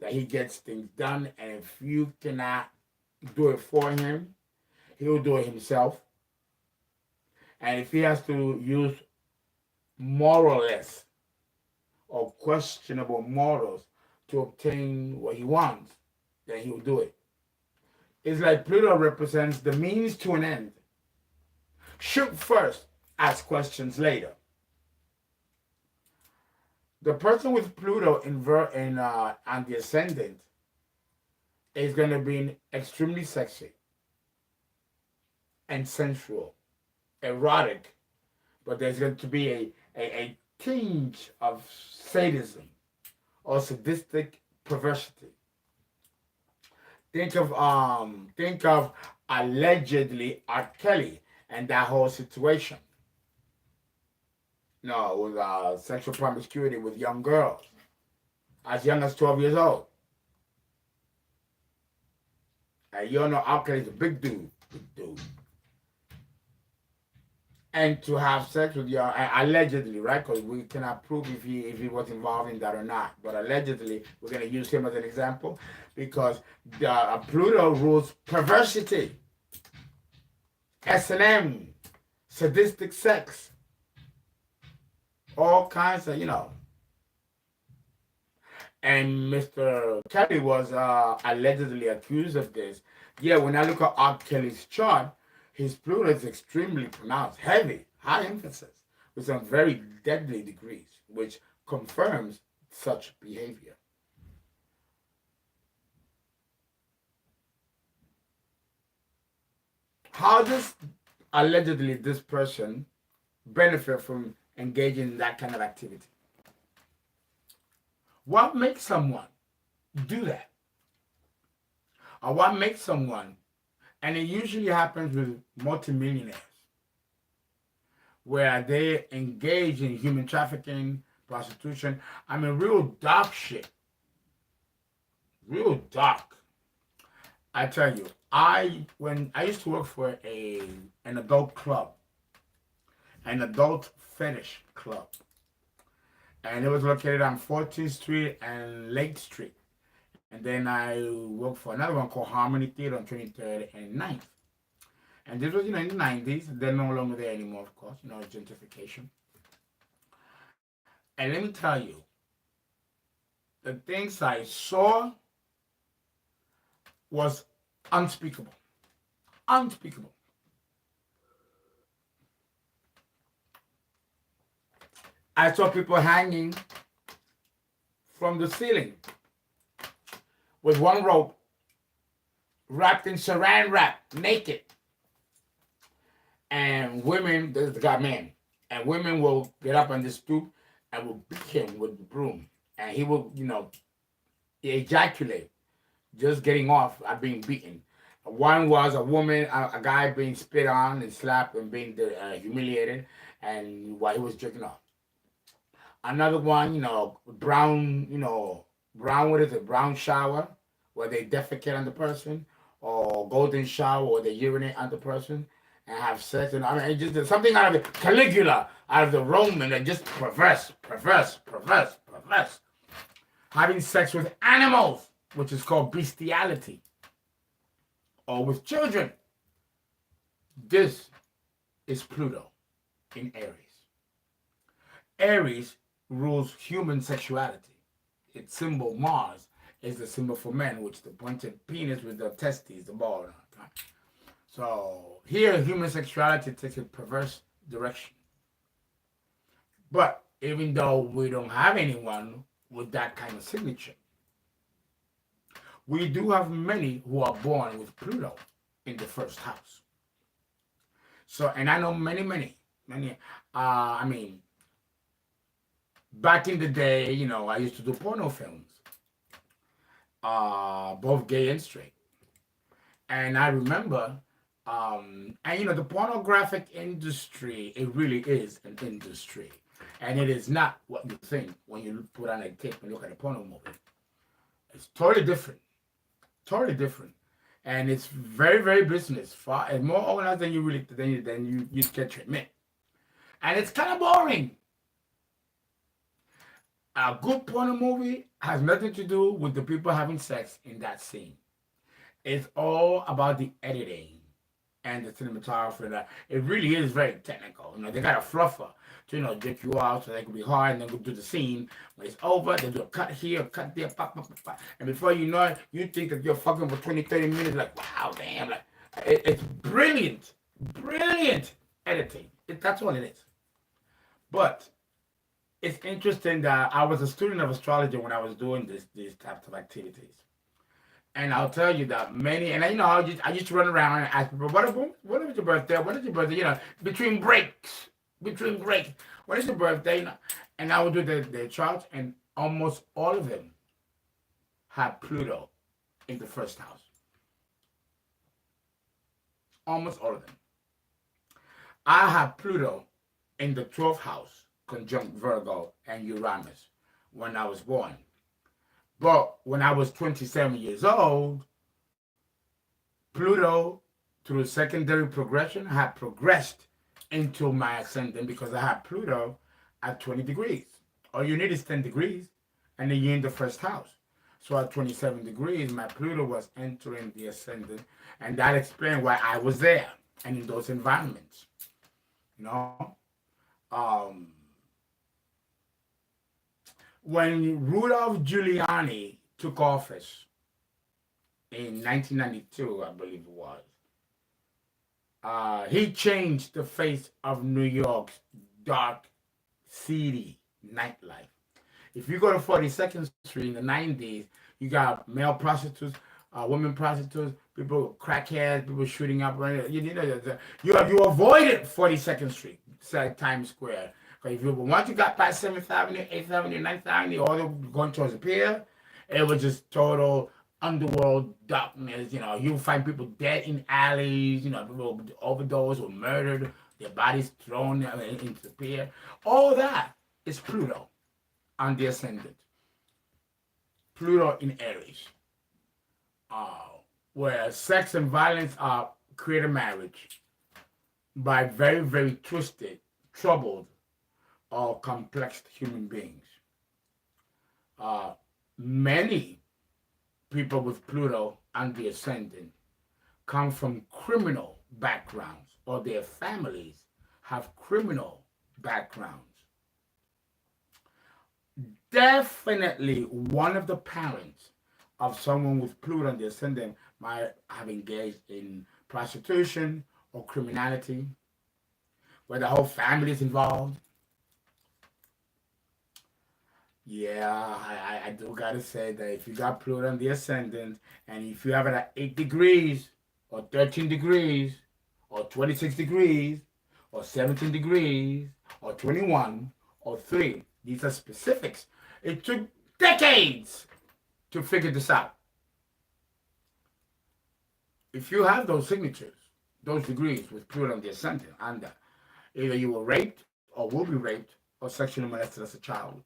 that he gets things done, and if you cannot do it for him, he'll do it himself. And if he has to use moralless or questionable morals to obtain what he wants, then he'll do it. It's like Pluto represents the means to an end. Shoot first, ask questions later. The person with Pluto on the ascendant is going to be extremely sexy and sensual, erotic, but there's going to be a tinge of sadism or sadistic perversity. Think of allegedly R. Kelly and that whole situation. No, it was sexual promiscuity with young girls, as young as 12 years old. And you know R. Kelly's a big dude. and to have sex with your allegedly, right? Because we cannot prove if he was involved in that or not. But allegedly, we're gonna use him as an example because Pluto rules perversity, S&M, sadistic sex, all kinds of And Mr. Kelly was allegedly accused of this. Yeah, when I look at R. Kelly's chart, his Pluto is extremely pronounced, heavy, high emphasis, with some very deadly degrees, which confirms such behavior. How does allegedly this person benefit from engaging in that kind of activity? What makes someone do that? Or what makes someone, and it usually happens with multimillionaires, where they engage in human trafficking, prostitution. I mean, real dark shit. Real dark. I tell you, when I used to work for an adult club, an adult fetish club, and it was located on 14th Street and Lake Street. And then I worked for another one called Harmony Theater on 23rd and 9th. And this was, in the 90s. They're no longer there anymore, of course, gentrification. And let me tell you, the things I saw was unspeakable. Unspeakable. I saw people hanging from the ceiling with one rope wrapped in saran wrap, naked. And women, this is the guy man, and women will get up on the stoop and will beat him with the broom. And he will, ejaculate, just getting off at being beaten. One was a woman, a guy being spit on and slapped and being humiliated, and while he was jerking off. Another one, brown, what is it, brown shower, where they defecate on the person, or golden shower, where they urinate on the person and have sex. And I mean, it's just something out of the Caligula, out of the Roman, that just perverse. Having sex with animals, which is called bestiality, or with children. This is Pluto in Aries. Aries rules human sexuality. Its symbol, Mars, is the symbol for men, which is the pointed penis with the testes, the ball. So here, human sexuality takes a perverse direction. But even though we don't have anyone with that kind of signature, we do have many who are born with Pluto in the first house. So, and I know many. I mean, back in the day, I used to do porno films, both gay and straight. And I remember, the pornographic industry, it really is an industry. And it is not what you think when you put on a tape and look at a porno movie. It's totally different. Totally different. And it's very, very business. Far and more organized than you get to admit. And it's kind of boring. A good porno movie has nothing to do with the people having sex in that scene. It's all about the editing and the cinematography. It really is very technical. They got a fluffer to jerk you out so they can be hard, and then go do the scene. When it's over, they do a cut here, a cut there, pop. And before you know it, you think that you're fucking for 20, 30 minutes, like, wow, damn. Like, it's brilliant editing. That's all it is. But it's interesting that I was a student of astrology when I was doing these types of activities. And I'll tell you that many, and I used to run around and ask people, what is your birthday? When is your birthday? Between breaks. When is your birthday? And I would do the charts, and almost all of them had Pluto in the first house. Almost all of them. I have Pluto in the 12th house, conjunct Virgo and Uranus, when I was born. But when I was 27 years old, Pluto, through secondary progression, had progressed into my ascendant because I have Pluto at 20 degrees. All you need is 10 degrees, and then you're in the first house. So at 27 degrees, my Pluto was entering the ascendant, and that explained why I was there and in those environments. You know, um, when Rudolph Giuliani took office in 1992, I believe it was, he changed the face of New York's dark, seedy nightlife. If you go to 42nd Street in the 90s, you got male prostitutes, women prostitutes, people crackheads, people shooting up. You avoided 42nd Street, Times Square. Because if you once you got past 7th Avenue, 8th Avenue, 9th Avenue, all the going towards the pier, it was just total underworld darkness. You find people dead in alleys. People overdosed or murdered, their bodies thrown into the pier. All that is Pluto on the ascendant. Pluto in Aries, where sex and violence create a marriage by very, very twisted, troubled, or complex human beings. Many people with Pluto on the ascendant come from criminal backgrounds, or their families have criminal backgrounds. Definitely one of the parents of someone with Pluto on the ascendant might have engaged in prostitution or criminality, where the whole family is involved. Yeah, I do gotta say that if you got Pluto on the ascendant, and if you have it at 8 degrees, or 13 degrees, or 26 degrees, or 17 degrees, or 21, or 3, these are specifics. It took decades to figure this out. If you have those signatures, those degrees with Pluto on the ascendant, and either you were raped or will be raped or sexually molested as a child.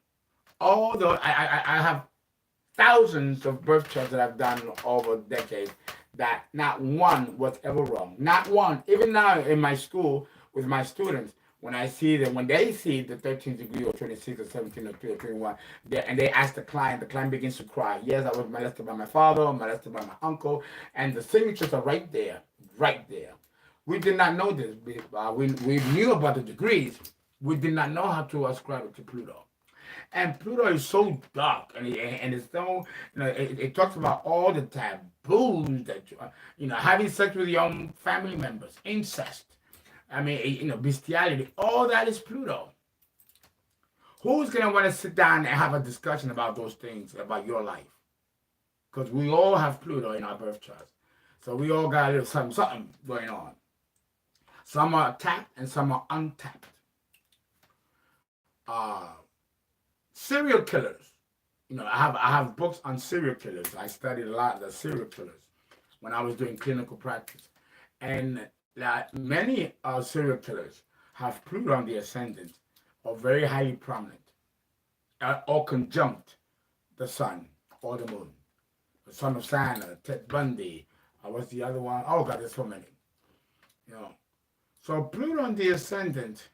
Although I have thousands of birth charts that I've done over decades that not one was ever wrong. Not one. Even now in my school with my students, when I see them, when they see the 13th degree or 26 or 17 or 3 or 21, and they ask the client begins to cry. Yes, I was molested by my father, molested by my uncle, and the signatures are right there, right there. We did not know this. We knew about the degrees. We did not know how to ascribe it to Pluto. And Pluto is so dark, and it's so, it talks about all the taboos that having sex with your own family members, incest. I mean, bestiality. All that is Pluto. Who's gonna want to sit down and have a discussion about those things about your life? Because we all have Pluto in our birth charts, so we all got a little something going on. Some are tapped and some are untapped. Serial killers. I have books on serial killers. I studied a lot of the serial killers when I was doing clinical practice. And many serial killers have Pluto on the ascendant or very highly prominent or conjunct the sun or the moon. The son of Santa, Ted Bundy, what's the other one? Oh God, there's so many. So Pluto on the ascendant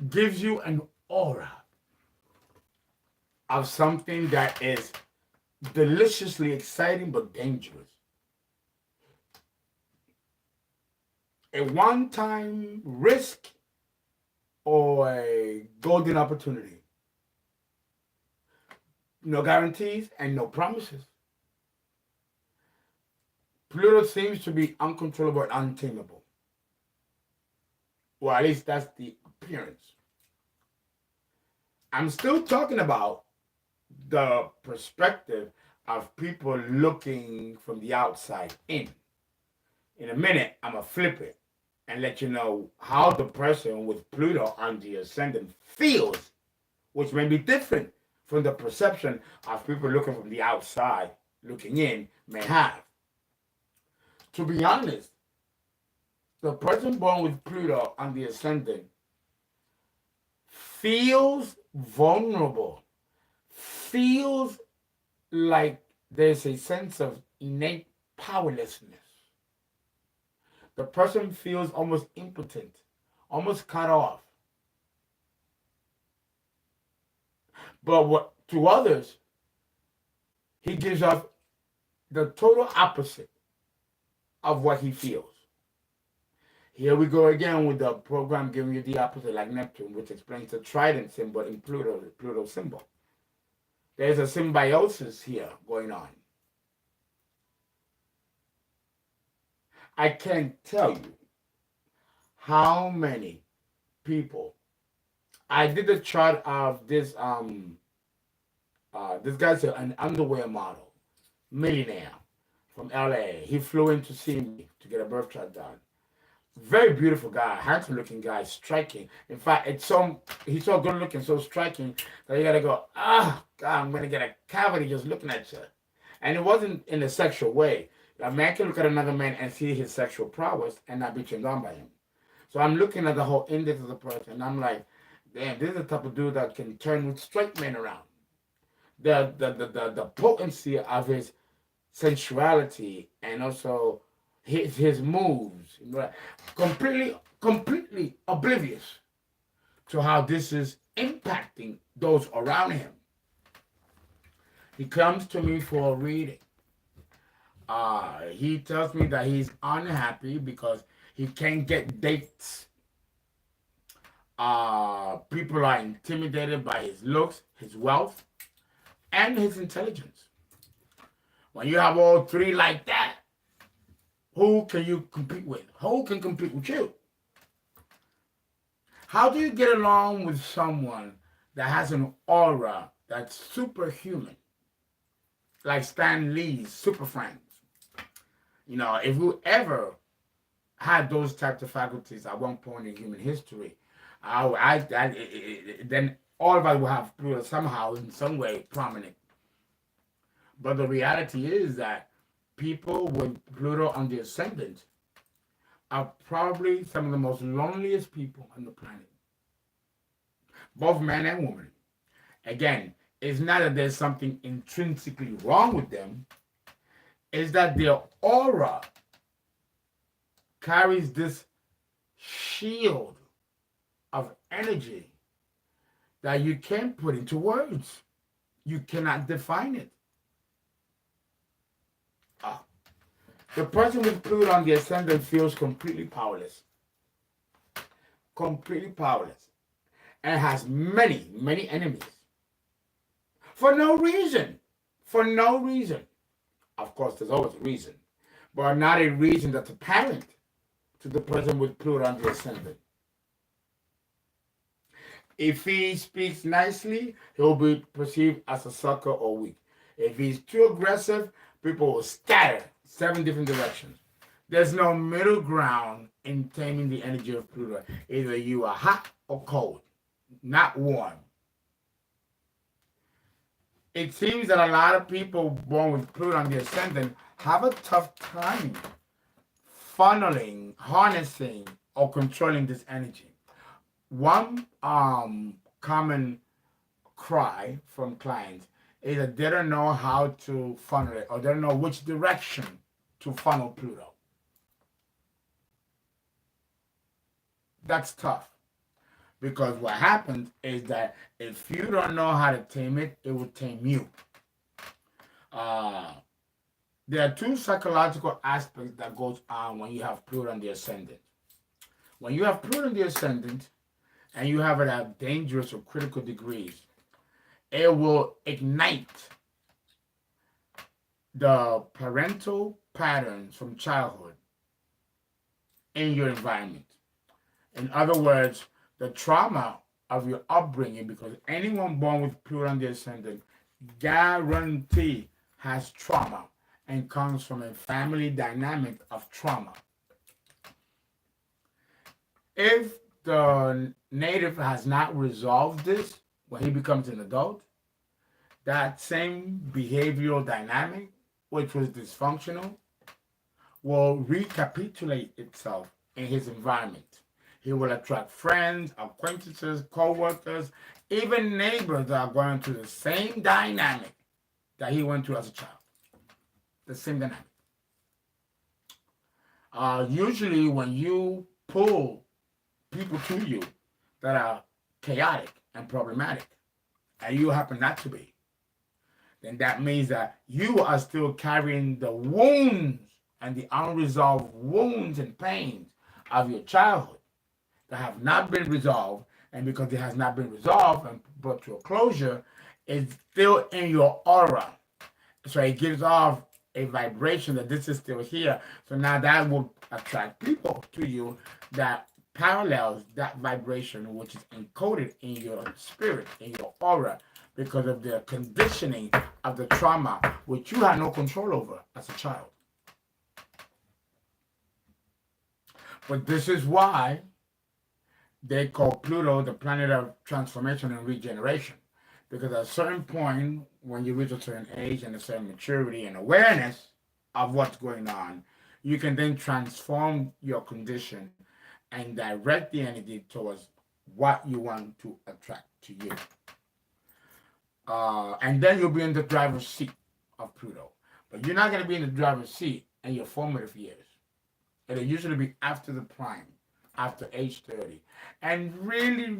gives you an aura of something that is deliciously exciting but dangerous. A one-time risk or a golden opportunity. No guarantees and no promises. Pluto seems to be uncontrollable and untamable. Or at least that's the appearance. I'm still talking about the perspective of people looking from the outside in. In a minute, I'm going to flip it and let you know how the person with Pluto on the ascendant feels, which may be different from the perception of people looking from the outside, looking in, may have. To be honest, the person born with Pluto on the ascendant feels vulnerable, feels like there's a sense of innate powerlessness. the person feels almost impotent, almost cut off. But what to others, he gives off the total opposite of what he feels. Here we go again with the program giving you the opposite, like Neptune, which explains the trident symbol in Pluto, the Pluto symbol. There's a symbiosis here going on. I can't tell you how many people. I did a chart of this this guy's an underwear model, millionaire from LA. He flew in to see me to get a birth chart done. Very beautiful guy, handsome looking guy, striking. In fact, he's so good looking, so striking that you gotta go, God, I'm gonna get a cavity just looking at you. And it wasn't in a sexual way. A man can look at another man and see his sexual prowess and not be turned on by him. So I'm looking at the whole index of the person, and I'm like, damn, this is the type of dude that can turn with straight men around. The potency of his sensuality and also his moves, right? Completely oblivious to how this is impacting those around him. He comes to me for a reading. He tells me that he's unhappy because he can't get dates. People are intimidated by his looks, his wealth, and his intelligence. When you have all three like that, who can you compete with? Who can compete with you? How do you get along with someone that has an aura that's superhuman? Like Stan Lee's Super Friends. You know, if you ever had those types of faculties at one point in human history, then all of us will have Pluto somehow, in some way, prominent. But the reality is that people with Pluto on the ascendant are probably some of the most loneliest people on the planet. Both men and women. Again, it's not that there's something intrinsically wrong with them. It's that their aura carries this shield of energy that you can't put into words. You cannot define it. The person with Pluto on the ascendant feels completely powerless. Completely powerless. And has many, many enemies. For no reason. For no reason. Of course, there's always a reason. But not a reason that's apparent to the person with Pluto on the ascendant. If he speaks nicely, he'll be perceived as a sucker or weak. If he's too aggressive, people will scatter 7 different directions. There's no middle ground in taming the energy of Pluto. Either you are hot or cold, not warm. It seems that a lot of people born with Pluto on the ascendant have a tough time funneling, harnessing, or controlling this energy. One common cry from clients is that they don't know how to funnel it, or they don't know which direction to funnel Pluto. That's tough. Because what happens is that if you don't know how to tame it, it will tame you. There are 2 psychological aspects that goes on when you have Pluto on the ascendant. When you have Pluto on the ascendant, and you have it at dangerous or critical degrees, it will ignite the parental patterns from childhood in your environment. In other words, the trauma of your upbringing, because anyone born with Pluto on the ascendant guarantee has trauma and comes from a family dynamic of trauma. If the native has not resolved this when he becomes an adult, that same behavioral dynamic, which was dysfunctional, will recapitulate itself in his environment. He will attract friends, acquaintances, co-workers, even neighbors that are going through the same dynamic that he went through as a child. The same dynamic. Usually when you pull people to you that are chaotic and problematic, and you happen not to be, then that means that you are still carrying the wounds and the unresolved wounds and pains of your childhood that have not been resolved. And because it has not been resolved and brought to a closure, it's still in your aura. So it gives off a vibration that this is still here. So now that will attract people to you that parallels that vibration, which is encoded in your spirit, in your aura, because of the conditioning of the trauma, which you had no control over as a child. But this is why they call Pluto the planet of transformation and regeneration. Because at a certain point, when you reach a certain age and a certain maturity and awareness of what's going on, you can then transform your condition and direct the energy towards what you want to attract to you. And then you'll be in the driver's seat of Pluto. But you're not going to be in the driver's seat in your formative years. It'll usually be after the prime, after age 30. And really,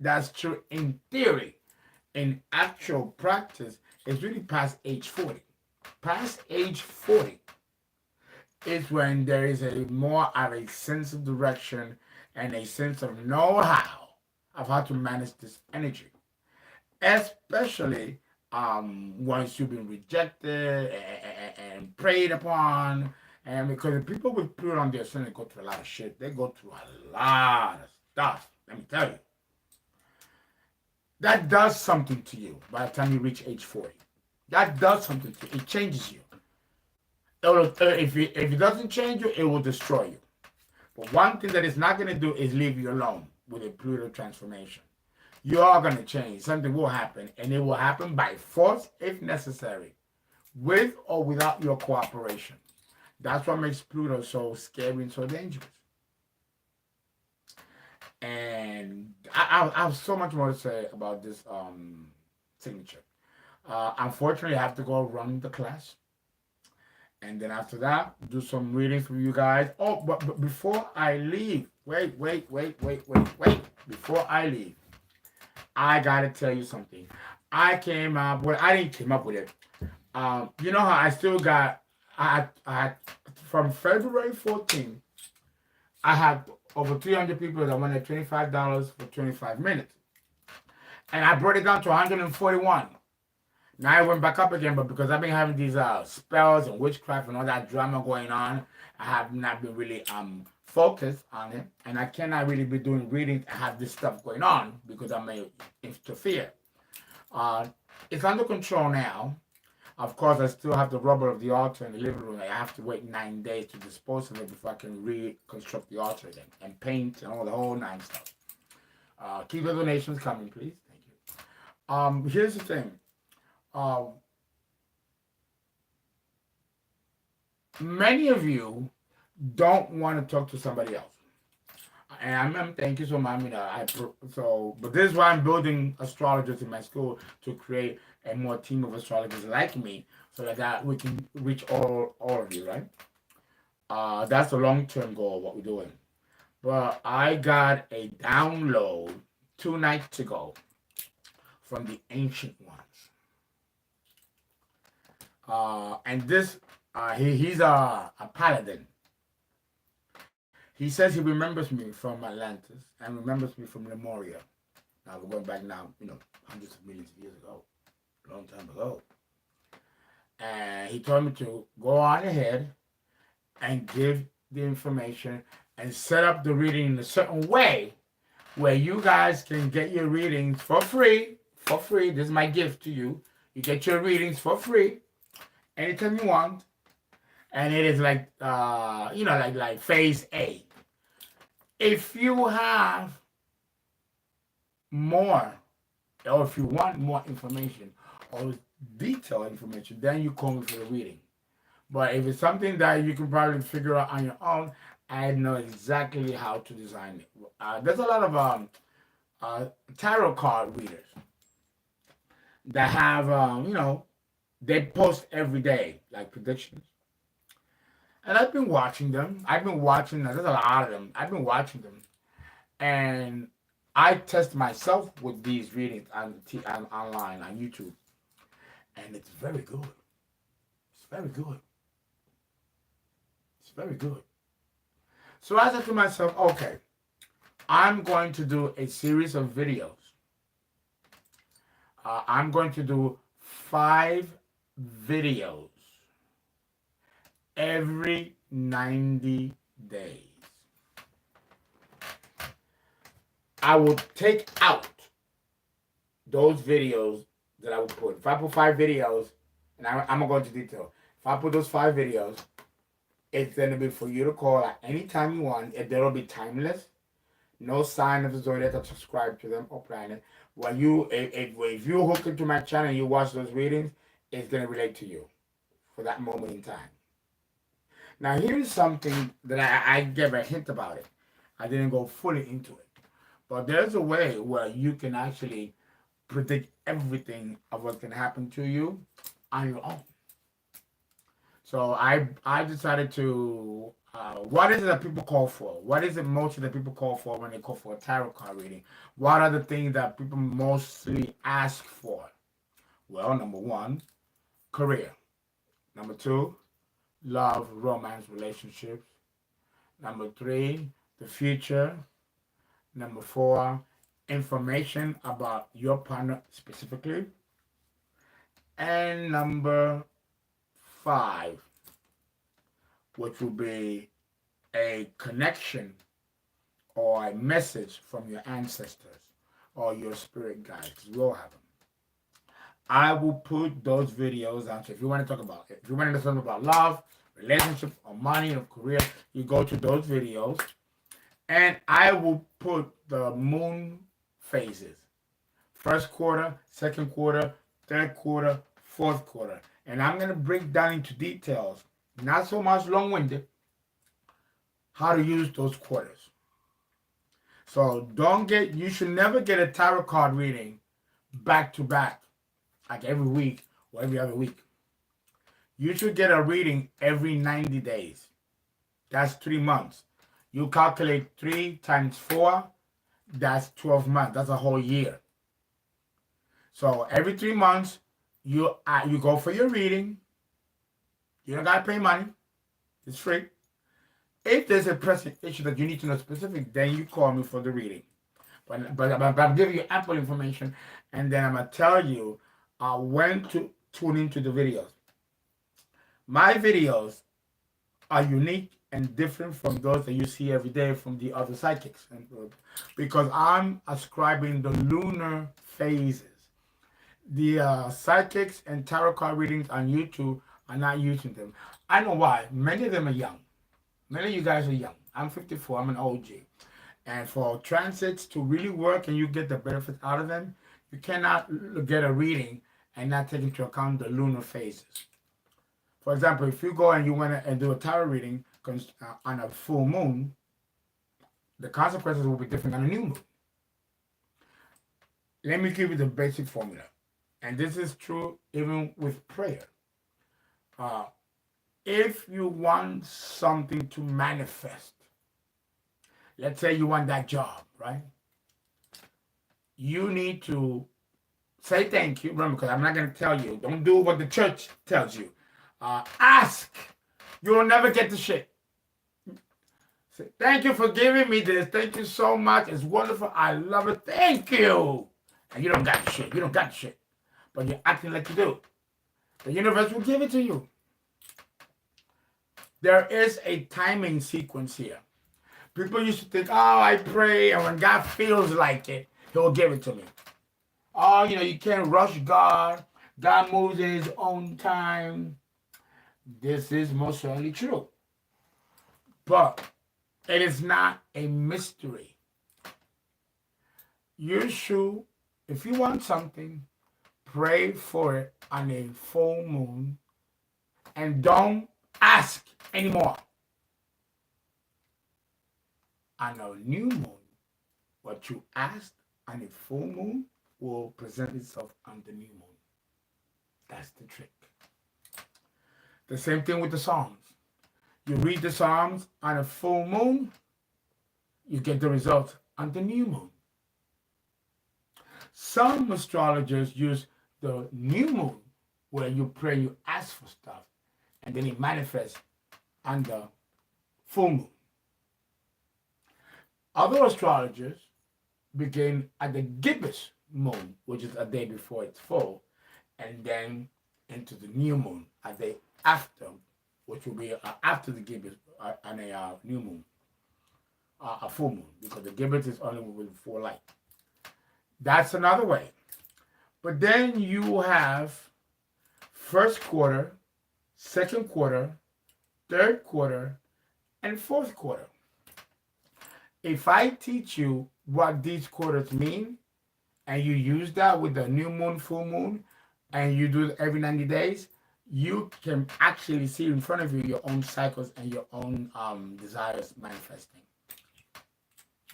that's true in theory. In actual practice, it's really past age 40. Past age 40 is when there is a more of a sense of direction and a sense of know-how of how to manage this energy. Especially once you've been rejected and preyed upon. And because the people with Pluto on their ascendant go through a lot of shit. They go through a lot of stuff, let me tell you. That does something to you by the time you reach age 40. That does something to you. It changes you. If it doesn't change you, it will destroy you. But one thing that it's not going to do is leave you alone with a Pluto transformation. You are going to change. Something will happen, and it will happen by force if necessary, with or without your cooperation. That's what makes Pluto so scary and so dangerous. And I have so much more to say about this signature. Unfortunately, I have to go run the class. And then after that, do some readings for you guys. Oh, but before I leave, wait. Before I leave, I gotta tell you something. I didn't come up with it. You know how I still got, I from February 14th, I had over 300 people that wanted $25 for 25 minutes. And I brought it down to 141. Now I went back up again, but because I've been having these spells and witchcraft and all that drama going on, I have not been really focused on it. And I cannot really be doing readings and have this stuff going on because I may interfere. It's under control now. Of course, I still have the rubber of the altar in the living room. I have to wait 9 days to dispose of it before I can reconstruct the altar again and paint and all the whole 9 stuff. Keep the donations coming, please. Thank you. Here's the thing. Many of you don't want to talk to somebody else. And thank you so much. But this is why I'm building astrologers in my school to create a more team of astrologers like me, so that we can reach all of you, right? That's the long-term goal of what we're doing. But I got a download 2 nights ago from the ancient ones. And this, he's a paladin. He says he remembers me from Atlantis and remembers me from Lemuria. Now we're going back now, hundreds of millions of years ago, a long time ago. And he told me to go on ahead and give the information and set up the reading in a certain way where you guys can get your readings for free. For free. This is my gift to you. You get your readings for free anytime you want. And it is like, like phase A. If you have more, or if you want more information or detailed information, then you call me for the reading. But if it's something that you can probably figure out on your own, I know exactly how to design it. There's a lot of tarot card readers that have, they post every day, like predictions. And I've been watching them. I've been watching them. There's a lot of them. I've been watching them. And I test myself with these readings on online, on YouTube. And it's very good. It's very good. It's very good. So I said to myself, okay, I'm going to do a series of videos. I'm going to do 5 videos every 90 days. I will take out those videos that I will put. If I put 5 videos, and I'm going to go into detail. If I put those 5 videos, it's going to be for you to call at any time you want. They'll be timeless. No sign of the zodiac to subscribe to them or planet. When you, if you hook into my channel and you watch those readings, it's going to relate to you for that moment in time. Now, here's something that I gave a hint about it. I didn't go fully into it. But there's a way where you can actually predict everything of what can happen to you on your own. So I decided to, what is it that people call for? What is it mostly that people call for when they call for a tarot card reading? What are the things that people mostly ask for? Well, number 1, career. Number 2, love, romance, relationships. Number 3, the future. Number 4, information about your partner specifically. And number 5, which will be a connection or a message from your ancestors or your spirit guides. We'll have them. I will put those videos out. So if you want to talk about it, if you want to know something about love, relationship, or money, or career, you go to those videos. And I will put the moon phases. First quarter, second quarter, third quarter, fourth quarter. And I'm going to break down into details, not so much long-winded, how to use those quarters. So you should never get a tarot card reading back to back, like every week or every other week. You should get a reading every 90 days. That's 3 months. You calculate 3 times 4, that's 12 months. That's a whole year. So every 3 months, you go for your reading. You don't got to pay money. It's free. If there's a pressing issue that you need to know specific, then you call me for the reading. But I'm giving you ample information, and then I'm going to tell you when to tune into the videos. My videos are unique and different from those that you see every day from the other psychics, because I'm ascribing the lunar phases. The psychics and tarot card readings on YouTube are not using them. I know why. Many of them are young. Many of you guys are young. I'm 54. I'm an OG. And for transits to really work and you get the benefits out of them, you cannot get a reading and not take into account the lunar phases. For example, if you go and you want to do a tarot reading on a full moon, the consequences will be different on a new moon. Let me give you the basic formula. And this is true even with prayer. If you want something to manifest, let's say you want that job, right? You need to say thank you. Remember, because I'm not going to tell you. Don't do what the church tells you. Ask. You'll never get the shit. Say, thank you for giving me this. Thank you so much. It's wonderful. I love it. Thank you. And you don't got the shit. You don't got the shit. But you're acting like you do. The universe will give it to you. There is a timing sequence here. People used to think, oh, I pray, and when God feels like it, he'll give it to me. Oh, you can't rush God. God moves in his own time. This is most certainly true. But it is not a mystery. You should, if you want something, pray for it on a full moon and don't ask anymore. On a new moon, what you asked on a full moon will present itself on the new moon. That's the trick. The same thing with the Psalms. You read the Psalms on a full moon, you get the results on the new moon. Some astrologers use the new moon where you pray, you ask for stuff, and then it manifests on the full moon. Other astrologers begin at the gibbous moon, which is a day before it's full, and then into the new moon a day after, which will be after the gibbous on a new moon, a full moon, because the gibbous is only with full light. That's another way. But then you have first quarter, second quarter, third quarter, and fourth quarter. If I teach you what these quarters mean, and you use that with the new moon, full moon, and you do it every 90 days, you can actually see in front of you your own cycles and your own desires manifesting.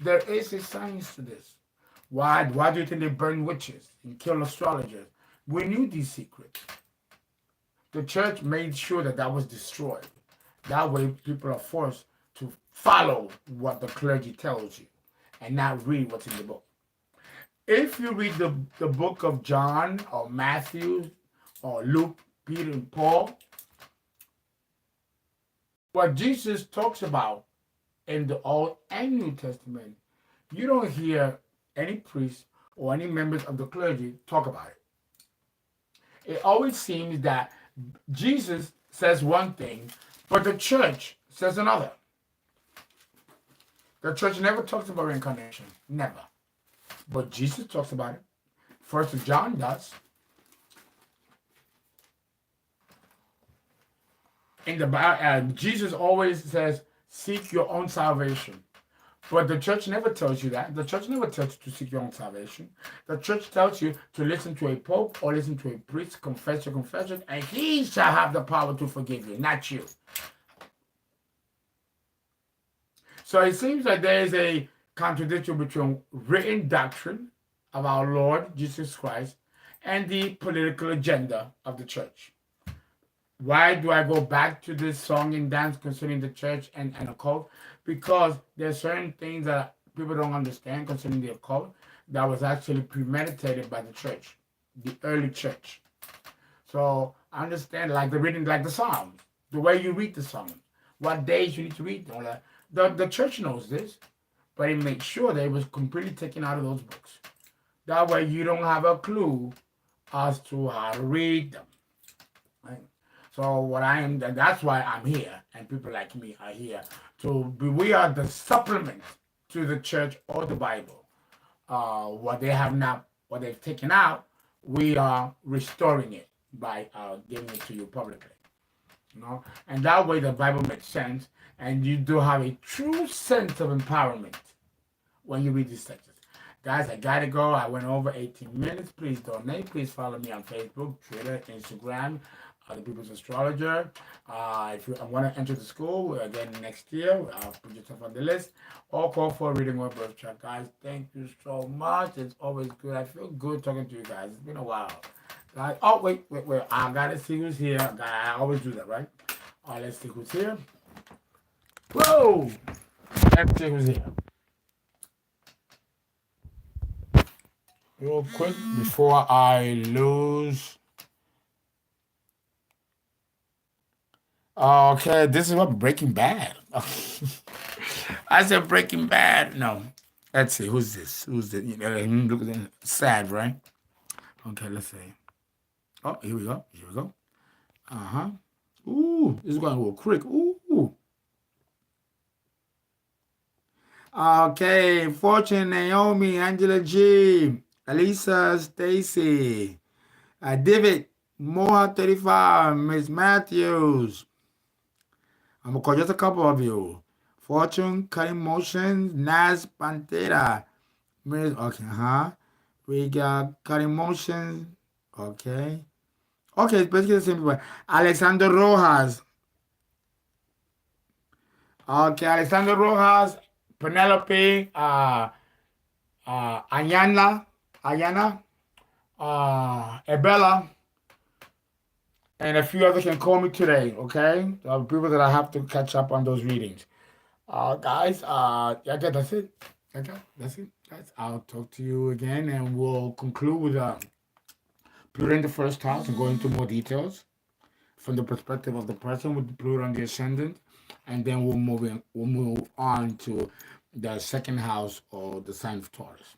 There is a science to this. Why do you think they burn witches and kill astrologers? We knew these secrets. The church made sure that that was destroyed. That way people are forced to follow what the clergy tells you and not read what's in the book. If you read the book of John or Matthew or Luke, Peter, and Paul, what Jesus talks about in the Old and New Testament, you don't hear any priest or any members of the clergy talk about it. It always seems that Jesus says one thing, but the church says another. The church never talks about reincarnation, never. But Jesus talks about it. First John does. In the Bible, Jesus always says, seek your own salvation. But the church never tells you that. The church never tells you to seek your own salvation. The church tells you to listen to a pope or listen to a priest, confess your confession, and he shall have the power to forgive you, not you. So it seems like there is a contradiction between written doctrine of our Lord Jesus Christ and the political agenda of the church. Why do I go back to this song and dance concerning the church and occult? Because there's certain things that people don't understand concerning the occult that was actually premeditated by the church, the early church. So I understand, like the reading, like the Psalms, the way you read the Psalms, what days you need to read them. The church knows this, but it makes sure that it was completely taken out of those books. That way you don't have a clue as to how to read them. Right? So that's why I'm here, and people like me are here. We are the supplement to the church or the Bible. What they've taken out, we are restoring it by giving it to you publicly. And that way the Bible makes sense, and you do have a true sense of empowerment when you read these texts. Guys, I gotta go. I went over 18 minutes. Please donate. Please follow me on Facebook, Twitter, Instagram, The People's Astrologer. If you want to enter the school again next year, I'll put yourself on the list. Or call for a reading or birth chart. Guys, thank you so much. It's always good. I feel good talking to you guys. It's been a while. Guys, oh, wait. I gotta see who's here. I always do that, right? Let's see who's here. Whoa! Let's see who's here. Real quick before I lose. Okay, this is what Breaking Bad. I said Breaking Bad. No. Let's see. Who's this? Look at that. Sad, right? Okay, let's see. Oh, here we go. Uh-huh. Ooh, this is going a little quick. Ooh. Okay, Fortune, Naomi, Angela G, Elisa, Stacy, David, Moha 35, Miss Matthews. I'm gonna call just a couple of you. Fortune, Cutting Motions, Naz Pantera, Miss. Okay, we got Cutting Motions. Okay, it's basically the same people. Alexander Rojas. Okay, Alexander Rojas, Penelope, Ayana, Ebella, And a few others can call me today, okay? People that I have to catch up on those readings. Guys, yeah, that's it. Okay, that's it, guys. I'll talk to you again, and we'll conclude with Pluto in the first house and go into more details from the perspective of the person with Pluto on the ascendant, and then we'll move on to the second house or the sign of Taurus.